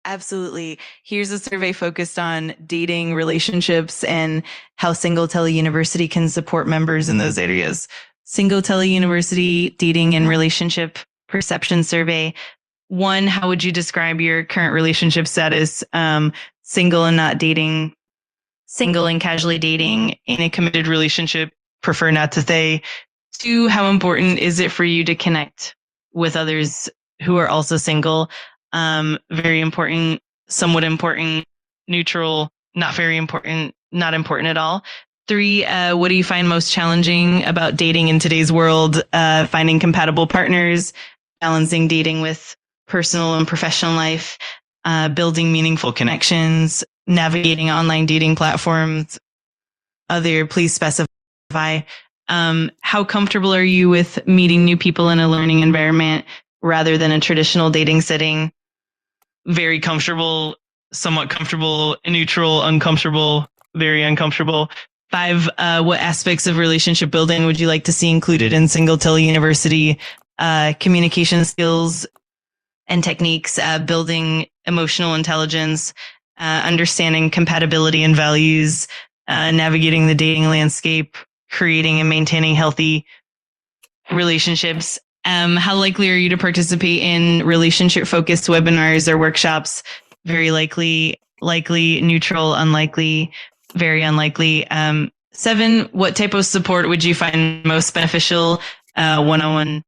Absolutely. Here's a survey focused on dating, relationships, and how Single Tele-University can support members in those areas. Single Tele-University Dating and Relationship Perception Survey. 1, how would you describe your current relationship status? Single and not dating, single and casually dating, in a committed relationship, prefer not to stay. 2, how important is it for you to connect with others who are also single? Very important, somewhat important, neutral, not very important, not important at all. 3, what do you find most challenging about dating in today's world? Finding compatible partners, balancing dating with personal and professional life, building meaningful connections, navigating online dating platforms. Other, please specify. How comfortable are you with meeting new people in a learning environment rather than a traditional dating setting? Very comfortable, somewhat comfortable, neutral, uncomfortable, very uncomfortable. 5, what aspects of relationship building would you like to see included in Single Tele-University? Communication skills and techniques, building emotional intelligence, understanding compatibility and values, navigating the dating landscape, creating and maintaining healthy relationships. How likely are you to participate in relationship-focused webinars or workshops? Very likely, neutral, unlikely, very unlikely. 7, what type of support would you find most beneficial? One-on-one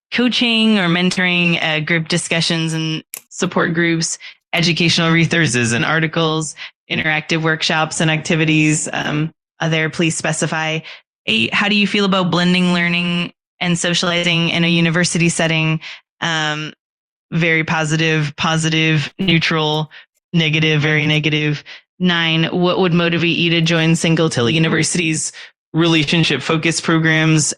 coaching or mentoring, group discussions and support groups, educational resources and articles, interactive workshops and activities. Other, please specify. 8, how do you feel about blending learning and socializing in a university setting? Very positive, neutral, negative, very negative. 9, what would motivate you to join Single Tele-University's relationship-focused programs?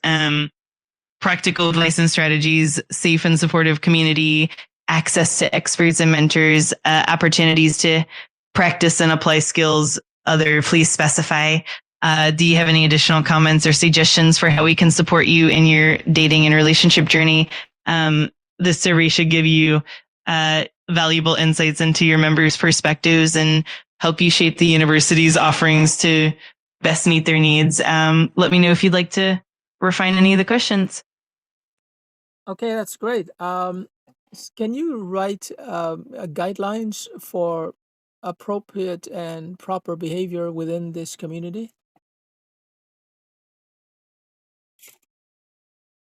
Practical advice and strategies, safe and supportive community, access to experts and mentors, opportunities to practice and apply skills. Other, please specify. Do you have any additional comments or suggestions for how we can support you in your dating and relationship journey? This survey should give you valuable insights into your members' perspectives and help you shape the university's offerings to best meet their needs. Let me know if you'd like to refine any of the questions. Okay, that's great. Can you write guidelines for appropriate and proper behavior within this community?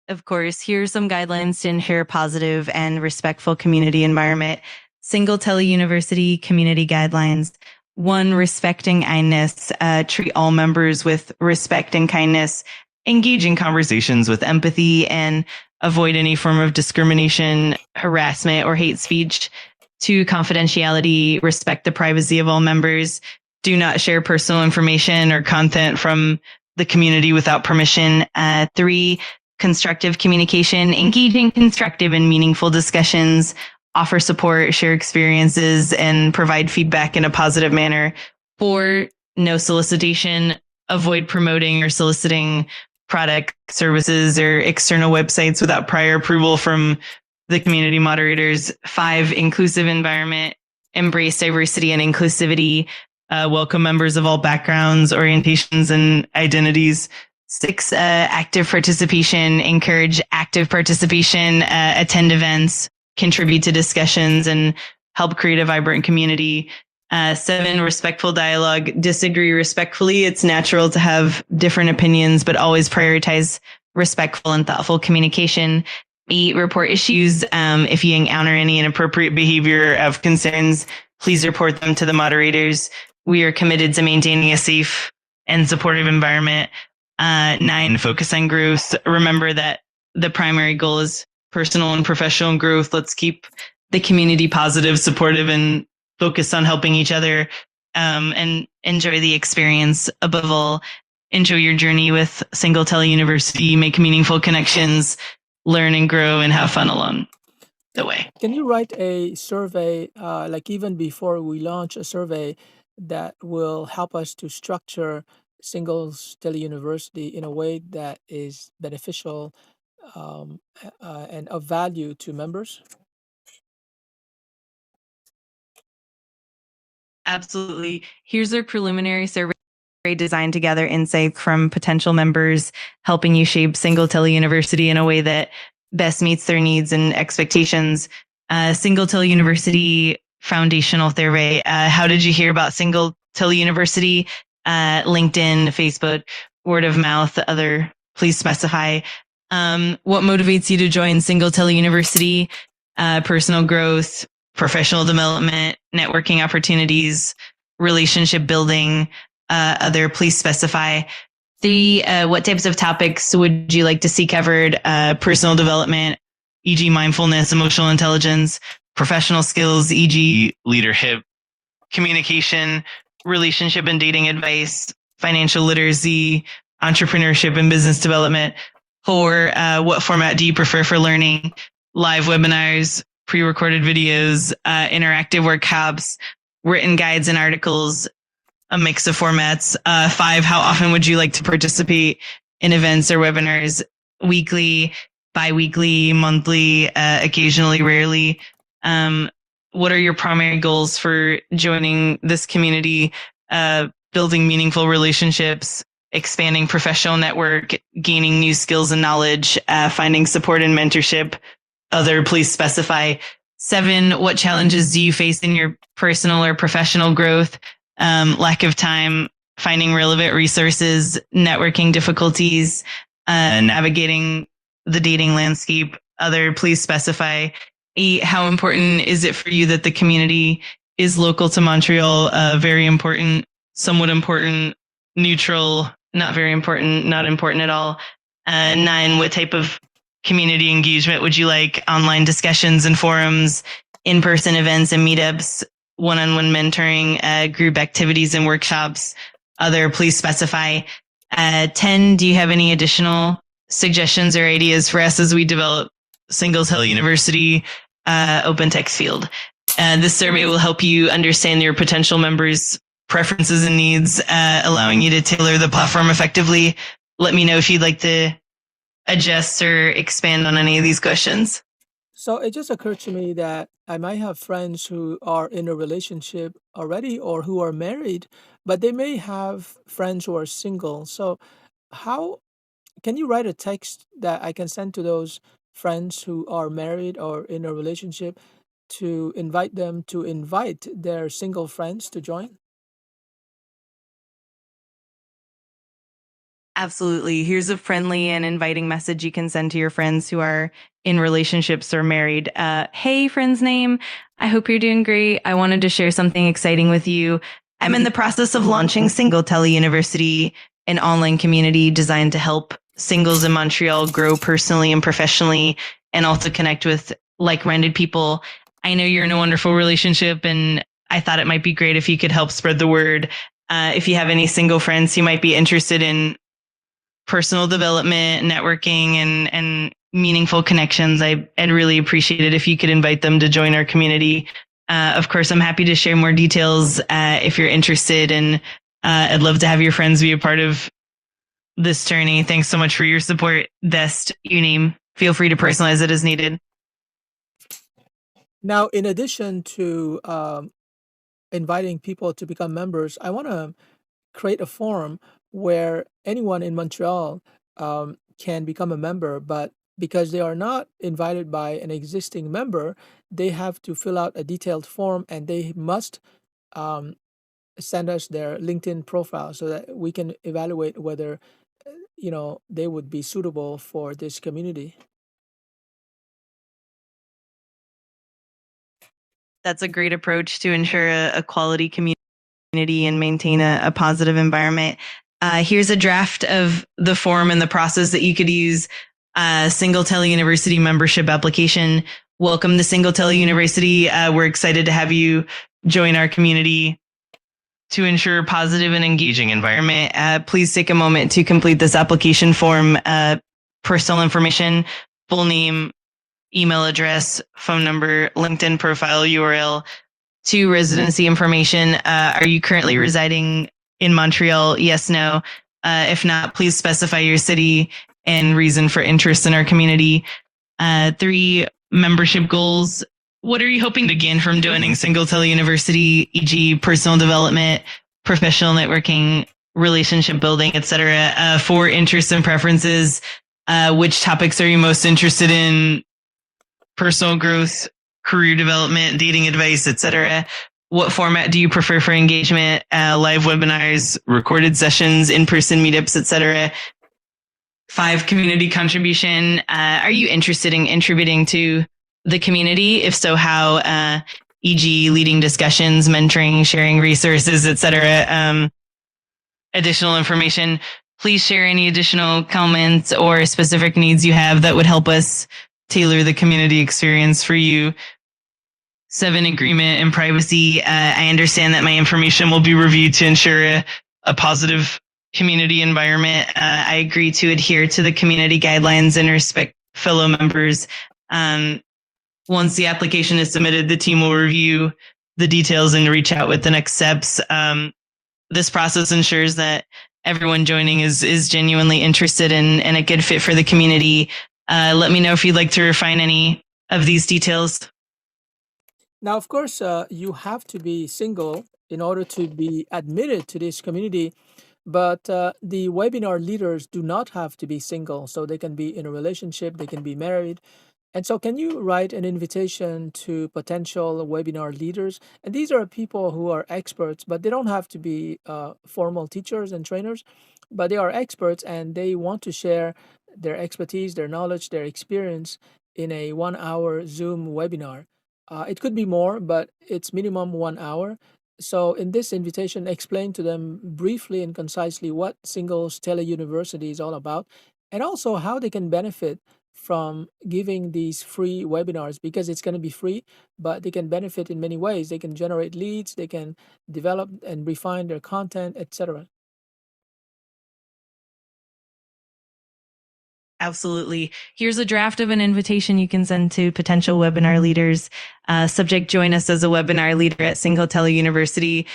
Of course, here are some guidelines to ensure a positive and respectful community environment. Single Tele-University community guidelines. 1, respecting kindness. Treat all members with respect and kindness. Engage in conversations with empathy and avoid any form of discrimination, harassment, or hate speech. 2, confidentiality. Respect the privacy of all members. Do not share personal information or content from the community without permission. 3, constructive communication. Engage in constructive and meaningful discussions. offer support, share experiences, and provide feedback in a positive manner. 4, no solicitation, avoid promoting or soliciting product, services, or external websites without prior approval from the community moderators. 5, inclusive environment, embrace diversity and inclusivity, welcome members of all backgrounds, orientations, and identities. 6, active participation, encourage active participation, attend events, contribute to discussions, and help create a vibrant community. 7, respectful dialogue, disagree respectfully. It's natural to have different opinions, but always prioritize respectful and thoughtful communication. 8, report issues. If you encounter any inappropriate behavior of concerns, please report them to the moderators. We are committed to maintaining a safe and supportive environment. 9, focus on growth. Remember that the primary goal is personal and professional growth. Let's keep the community positive, supportive, and focused on helping each other, and enjoy the experience. Above all, enjoy your journey with Single Tele-University, make meaningful connections, learn and grow, and have fun along the way. Can you write a survey, like even before we launch a survey that will help us to structure Singles Tele-University in a way that is beneficial and of value to members? Absolutely. Here's our preliminary survey designed to gather insight from potential members, helping you shape Single Tele-University in a way that best meets their needs and expectations. Single Tele-University foundational survey. How did you hear about Single Tele-University? LinkedIn, Facebook, word of mouth, other, please specify. What motivates you to join Single Tele-University? Personal growth, professional development, networking opportunities, relationship building, other, please specify. 3, what types of topics would you like to see covered? Personal development, e.g. mindfulness, emotional intelligence, professional skills, e.g. leadership, communication, relationship and dating advice, financial literacy, entrepreneurship and business development. 4, what format do you prefer for learning? Live webinars, pre-recorded videos, interactive workshops, written guides and articles, a mix of formats. 5, how often would you like to participate in events or webinars? Weekly, bi-weekly, monthly, occasionally, rarely. What are your primary goals for joining this community? Building meaningful relationships, expanding professional network, gaining new skills and knowledge, finding support and mentorship. Other, please specify. 7, what challenges do you face in your personal or professional growth? Lack of time, finding relevant resources, networking difficulties, navigating the dating landscape. Other, please specify. 8, how important is it for you that the community is local to Montreal? Very important, somewhat important, neutral, not very important, not important at all. 9, what type of community engagement would you like? Online discussions and forums, in-person events and meetups, one-on-one mentoring, group activities and workshops. Other, please specify. 10, do you have any additional suggestions or ideas for us as we develop Single Tele-University open text field? This survey will help you understand your potential members' preferences and needs, allowing you to tailor the platform effectively. Let me know if you'd like to adjust or expand on any of these questions. So it just occurred to me that I might have friends who are in a relationship already or who are married, but they may have friends who are single. So how can you write a text that I can send to those friends who are married or in a relationship to invite them to invite their single friends to join? Absolutely. Here's a friendly and inviting message you can send to your friends who are in relationships or married. Hey, friend's name. I hope you're doing great. I wanted to share something exciting with you. I'm in the process of launching Single Tele-University, an online community designed to help singles in Montreal grow personally and professionally, and also connect with like-minded people. I know you're in a wonderful relationship, and I thought it might be great if you could help spread the word. If you have any single friends who might be interested in personal development, networking, and meaningful connections. I'd really appreciate it if you could invite them to join our community. Of course, I'm happy to share more details if you're interested, and I'd love to have your friends be a part of this journey. Thanks so much for your support, Best Unim. Feel free to personalize it as needed. Now, in addition to inviting people to become members, I want to create a forum where anyone in Montreal can become a member, but because they are not invited by an existing member, they have to fill out a detailed form and they must um, send us their LinkedIn profile so that we can evaluate whether they would be suitable for this community. That's a great approach to ensure a quality community and maintain a positive environment. Here's a draft of the form and the process that you could use. Single Tele-University membership application. Welcome to Single Tele-University. We're excited to have you join our community to ensure a positive and engaging environment. Please take a moment to complete this application form. Personal information, full name, email address, phone number, LinkedIn profile URL, to residency information. Are you currently residing in Montreal? Yes, no. If not, please specify your city and reason for interest in our community. 3, membership goals. What are you hoping to gain from joining Single Tele-University, e.g. personal development, professional networking, relationship building, etc.? 4, interests and preferences. Which topics are you most interested in? Personal growth, career development, dating advice, etc. What format do you prefer for engagement? Live webinars, recorded sessions, in-person meetups, etc. 5, community contribution. Are you interested in contributing to the community? If so, how? E.g., leading discussions, mentoring, sharing resources, etc. Additional information. Please share any additional comments or specific needs you have that would help us tailor the community experience for you. 7, agreement and privacy. I understand that my information will be reviewed to ensure a positive community environment. I agree to adhere to the community guidelines and respect fellow members. Once the application is submitted, the team will review the details and reach out with the next steps. This process ensures that everyone joining is genuinely interested in and a good fit for the community. Let me know if you'd like to refine any of these details. Now, of course, you have to be single in order to be admitted to this community, but the webinar leaders do not have to be single. So they can be in a relationship, they can be married. And so, can you write an invitation to potential webinar leaders? And these are people who are experts, but they don't have to be formal teachers and trainers, but they are experts and they want to share their expertise, their knowledge, their experience in a 1-hour Zoom webinar. It could be more, but it's minimum 1 hour. So, in this invitation, explain to them briefly and concisely what Singles Tele-University is all about, and also how they can benefit from giving these free webinars, because it's going to be free, but they can benefit in many ways. They can generate leads, they can develop and refine their content, etc. Absolutely. Here's a draft of an invitation you can send to potential webinar leaders. Subject: join us as a webinar leader at Single Tele-University.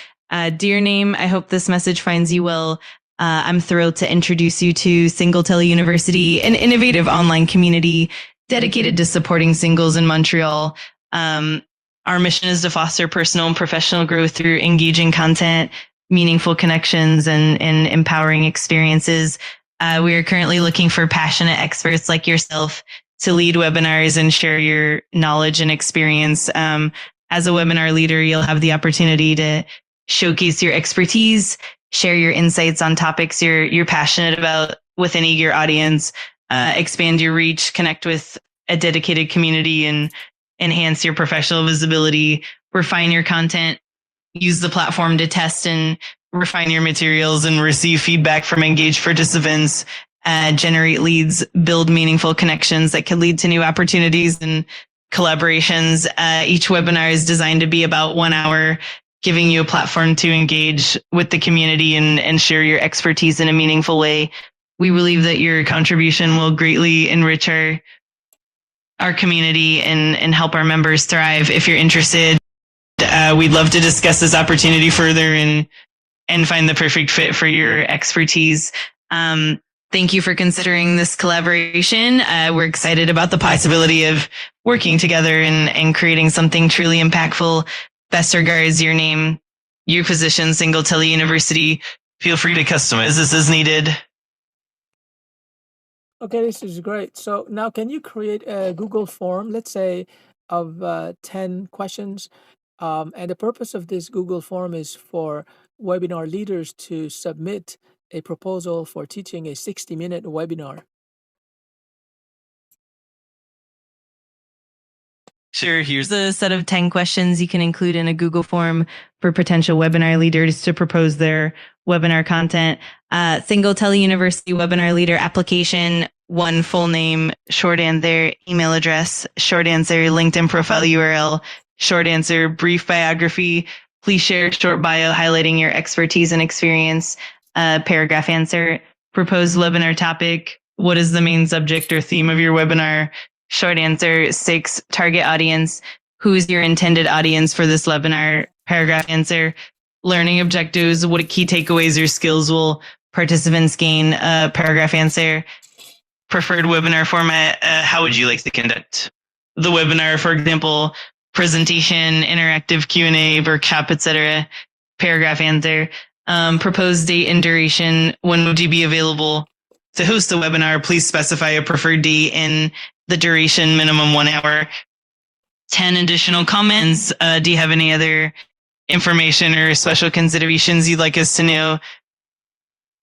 Dear name, I hope this message finds you well. I'm thrilled to introduce you to Single Tele-University, an innovative online community dedicated to supporting singles in Montreal. Our mission is to foster personal and professional growth through engaging content, meaningful connections, and empowering experiences. We are currently looking for passionate experts like yourself to lead webinars and share your knowledge and experience. As a webinar leader, you'll have the opportunity to showcase your expertise, share your insights on topics you're passionate about with an eager audience, expand your reach, connect with a dedicated community, and enhance your professional visibility, refine your content, use the platform to test and refine your materials and receive feedback from engaged participants, generate leads, build meaningful connections that could lead to new opportunities and collaborations. Each webinar is designed to be about 1 hour, giving you a platform to engage with the community and share your expertise in a meaningful way. We believe that your contribution will greatly enrich our our community and help our members thrive. If you're interested, we'd love to discuss this opportunity further and find the perfect fit for your expertise. Thank you for considering this collaboration. We're excited about the possibility of working together and creating something truly impactful. Best regards, your name, your position, Single Tele-University. Feel free to customize this as needed. Okay, this is great. So now can you create a Google form, let's say of 10 questions? And the purpose of this Google form is for webinar leaders to submit a proposal for teaching a 60-minute webinar. Sure, here's a set of 10 questions you can include in a Google form for potential webinar leaders to propose their webinar content. Single Tele-University webinar leader application, one full name, short answer, email address, short answer, LinkedIn profile URL, short answer, brief biography. Please share a short bio highlighting your expertise and experience. Paragraph answer, proposed webinar topic. What is the main subject or theme of your webinar? Short answer, 6, target audience. Who's your intended audience for this webinar? Paragraph answer, learning objectives. What key takeaways or skills will participants gain? Paragraph answer, preferred webinar format. How would you like to conduct the webinar? For example, presentation, interactive Q&A, workshop, etc. Paragraph answer, proposed date and duration. When would you be available to host a webinar? Please specify a preferred date and the duration, minimum 1 hour. 10 additional comments. Do you have any other information or special considerations you'd like us to know?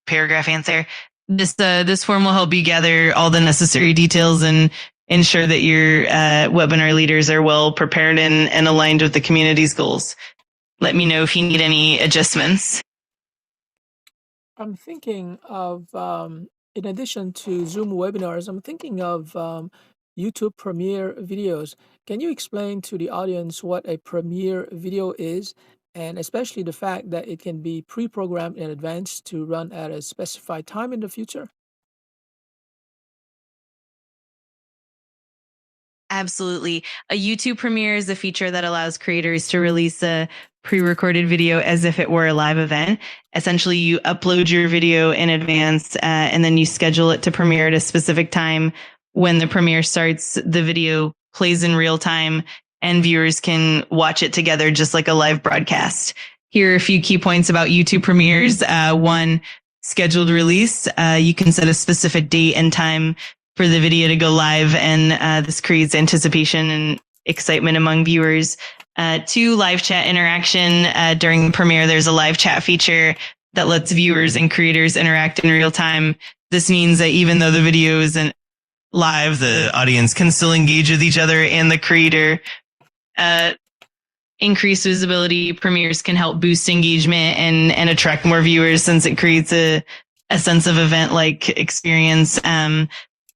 Paragraph answer. This form will help you gather all the necessary details and ensure that your webinar leaders are well prepared and aligned with the community's goals. Let me know if you need any adjustments. I'm thinking of, in addition to Zoom webinars, I'm thinking of YouTube Premiere videos. Can you explain to the audience what a Premiere video is, and especially the fact that it can be pre-programmed in advance to run at a specified time in the future? Absolutely. A YouTube Premiere is a feature that allows creators to release a pre-recorded video as if it were a live event. Essentially, you upload your video in advance and then you schedule it to premiere at a specific time. When the premiere starts, the video plays in real time and viewers can watch it together just like a live broadcast. Here are a few key points about YouTube Premieres. One, scheduled release. You can set a specific date and time for the video to go live, and this creates anticipation and excitement among viewers. 2, live chat interaction. During the premiere, there's a live chat feature that lets viewers and creators interact in real time. This means that even though the video isn't live, the audience can still engage with each other and the creator. Increased visibility. Premieres can help boost engagement and attract more viewers since it creates a sense of event-like experience.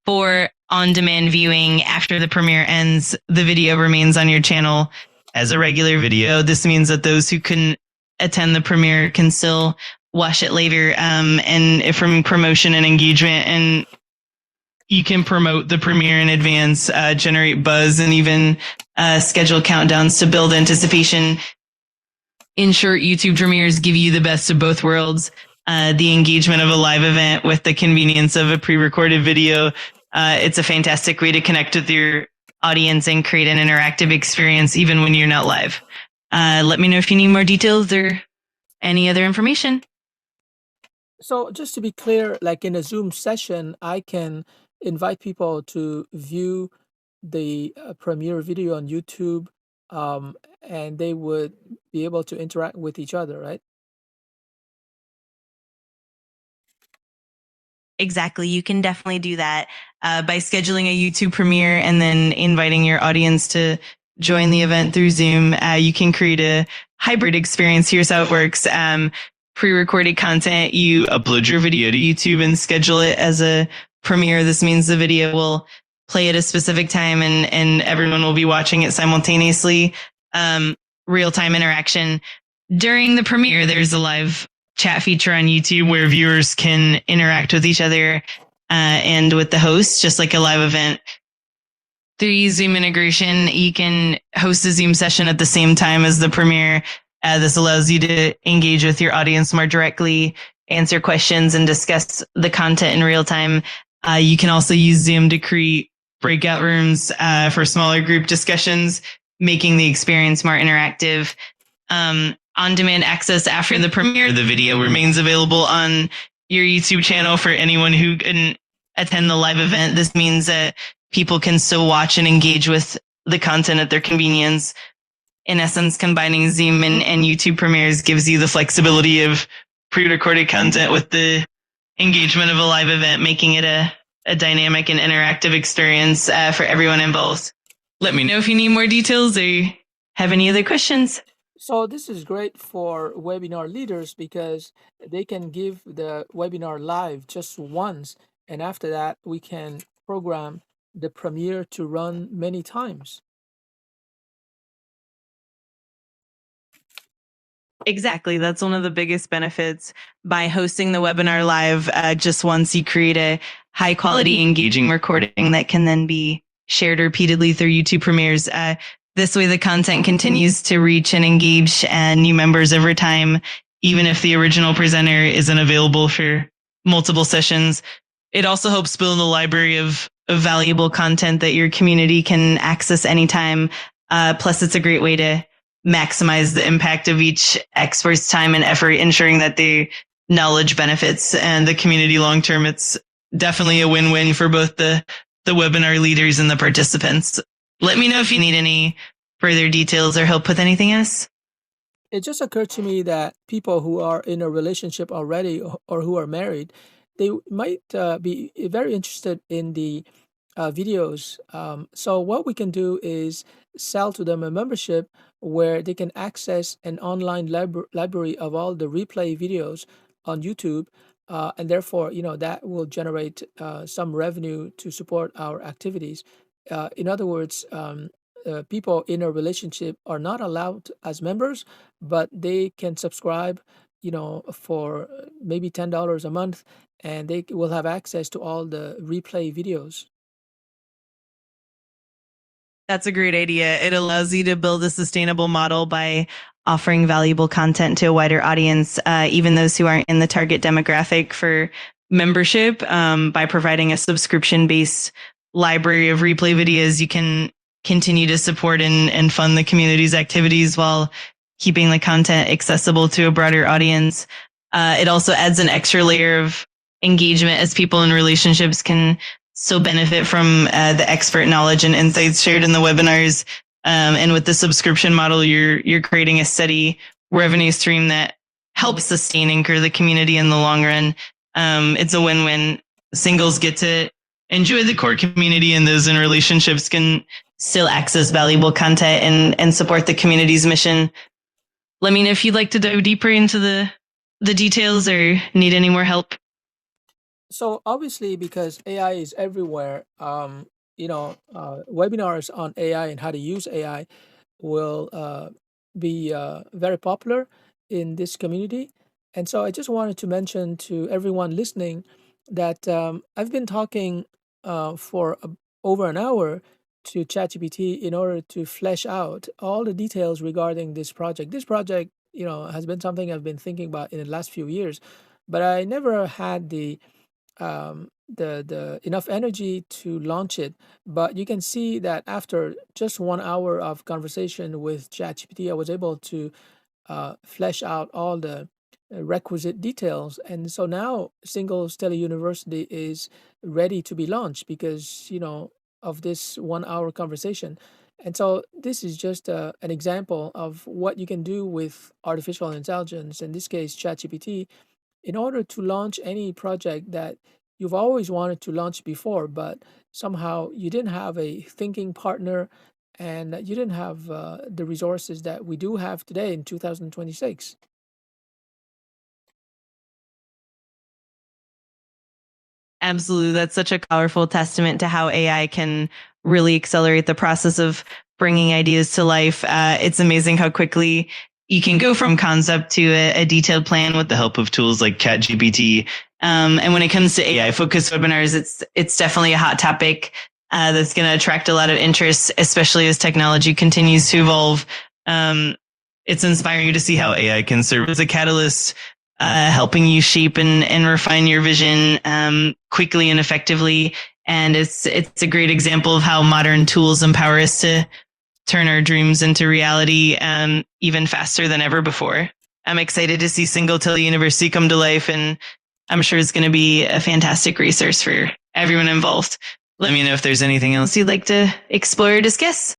For on-demand viewing, after the premiere ends, the video remains on your channel as a regular video. This means that those who couldn't attend the premiere can still watch it later. And from promotion and engagement, and you can promote the premiere in advance, generate buzz, and even schedule countdowns to build anticipation. In short, YouTube premieres give you the best of both worlds. The engagement of a live event with the convenience of a pre-recorded video. It's a fantastic way to connect with your audience and create an interactive experience even when you're not live. Let me know if you need more details or any other information. So just to be clear, like in a Zoom session, I can invite people to view the Premiere video on YouTube, and they would be able to interact with each other, right? Exactly. You can definitely do that by scheduling a YouTube premiere and then inviting your audience to join the event through Zoom. You can create a hybrid experience. Here's how it works. Pre-recorded content, you upload your video to YouTube and schedule it as a premiere. This means the video will play at a specific time and everyone will be watching it simultaneously. Real-time interaction. During the premiere, there's a live chat feature on YouTube where viewers can interact with each other and with the host, just like a live event. Through Zoom integration, you can host a Zoom session at the same time as the premiere. This allows you to engage with your audience more directly, answer questions, and discuss the content in real time. You can also use Zoom to create breakout rooms for smaller group discussions, making the experience more interactive. On-demand access after the premiere, the video remains available on your YouTube channel for anyone who couldn't attend the live event. This means that people can still watch and engage with the content at their convenience. In essence, combining Zoom and YouTube premieres gives you the flexibility of pre-recorded content with the engagement of a live event, making it a dynamic and interactive experience for everyone involved. Let me know if you need more details or have any other questions. So this is great for webinar leaders because they can give the webinar live just once, and after that we can program the premiere to run many times. Exactly. That's one of the biggest benefits by hosting the webinar live. Just once, you create a high quality, engaging recording that can then be shared repeatedly through YouTube premieres. This way, the content continues to reach and engage new members over time, even if the original presenter isn't available for multiple sessions. It also helps build a library of valuable content that your community can access anytime. Plus, it's a great way to maximize the impact of each expert's time and effort, ensuring that the knowledge benefits and the community long term. It's definitely a win-win for both the webinar leaders and the participants. Let me know if you need any further details or help with anything else. It just occurred to me that people who are in a relationship already or who are married, they might be very interested in the videos. So what we can do is sell to them a membership where they can access an online library of all the replay videos on YouTube. And therefore, that will generate some revenue to support our activities. In other words, people in a relationship are not allowed as members, but they can subscribe, for maybe $10 a month, and they will have access to all the replay videos. That's a great idea. It allows you to build a sustainable model by offering valuable content to a wider audience, even those who aren't in the target demographic for membership. By providing a subscription-based library of replay videos, you can continue to support and fund the community's activities while keeping the content accessible to a broader audience. It also adds an extra layer of engagement as people in relationships can still benefit from the expert knowledge and insights shared in the webinars. And with the subscription model, you're creating a steady revenue stream that helps sustain and grow the community in the long run. It's a win-win. Singles get to enjoy the core community, and those in relationships can still access valuable content and support the community's mission. Let me know if you'd like to dive deeper into the details or need any more help. So obviously, because AI is everywhere, webinars on AI and how to use AI will be very popular in this community. And so I just wanted to mention to everyone listening that I've been talking for over an hour to ChatGPT in order to flesh out all the details regarding this project. This project, has been something I've been thinking about in the last few years, but I never had the enough energy to launch it. But you can see that after just 1 hour of conversation with ChatGPT, I was able to flesh out all the requisite details. And so now Singles Tele-University is ready to be launched because, of this 1 hour conversation. And so this is just an example of what you can do with artificial intelligence, in this case, ChatGPT, in order to launch any project that you've always wanted to launch before, but somehow you didn't have a thinking partner and you didn't have the resources that we do have today in 2026. Absolutely. That's such a powerful testament to how AI can really accelerate the process of bringing ideas to life. It's amazing how quickly you can go from concept to a detailed plan with the help of tools like ChatGPT. And when it comes to AI focused webinars, it's definitely a hot topic. that's going to attract a lot of interest, especially as technology continues to evolve. It's inspiring to see how AI can serve as a catalyst, helping you shape and refine your vision quickly and effectively. And it's a great example of how modern tools empower us to turn our dreams into reality even faster than ever before. I'm excited to see Single Tele-University come to life, and I'm sure it's going to be a fantastic resource for everyone involved. Let me know if there's anything else you'd like to explore or discuss.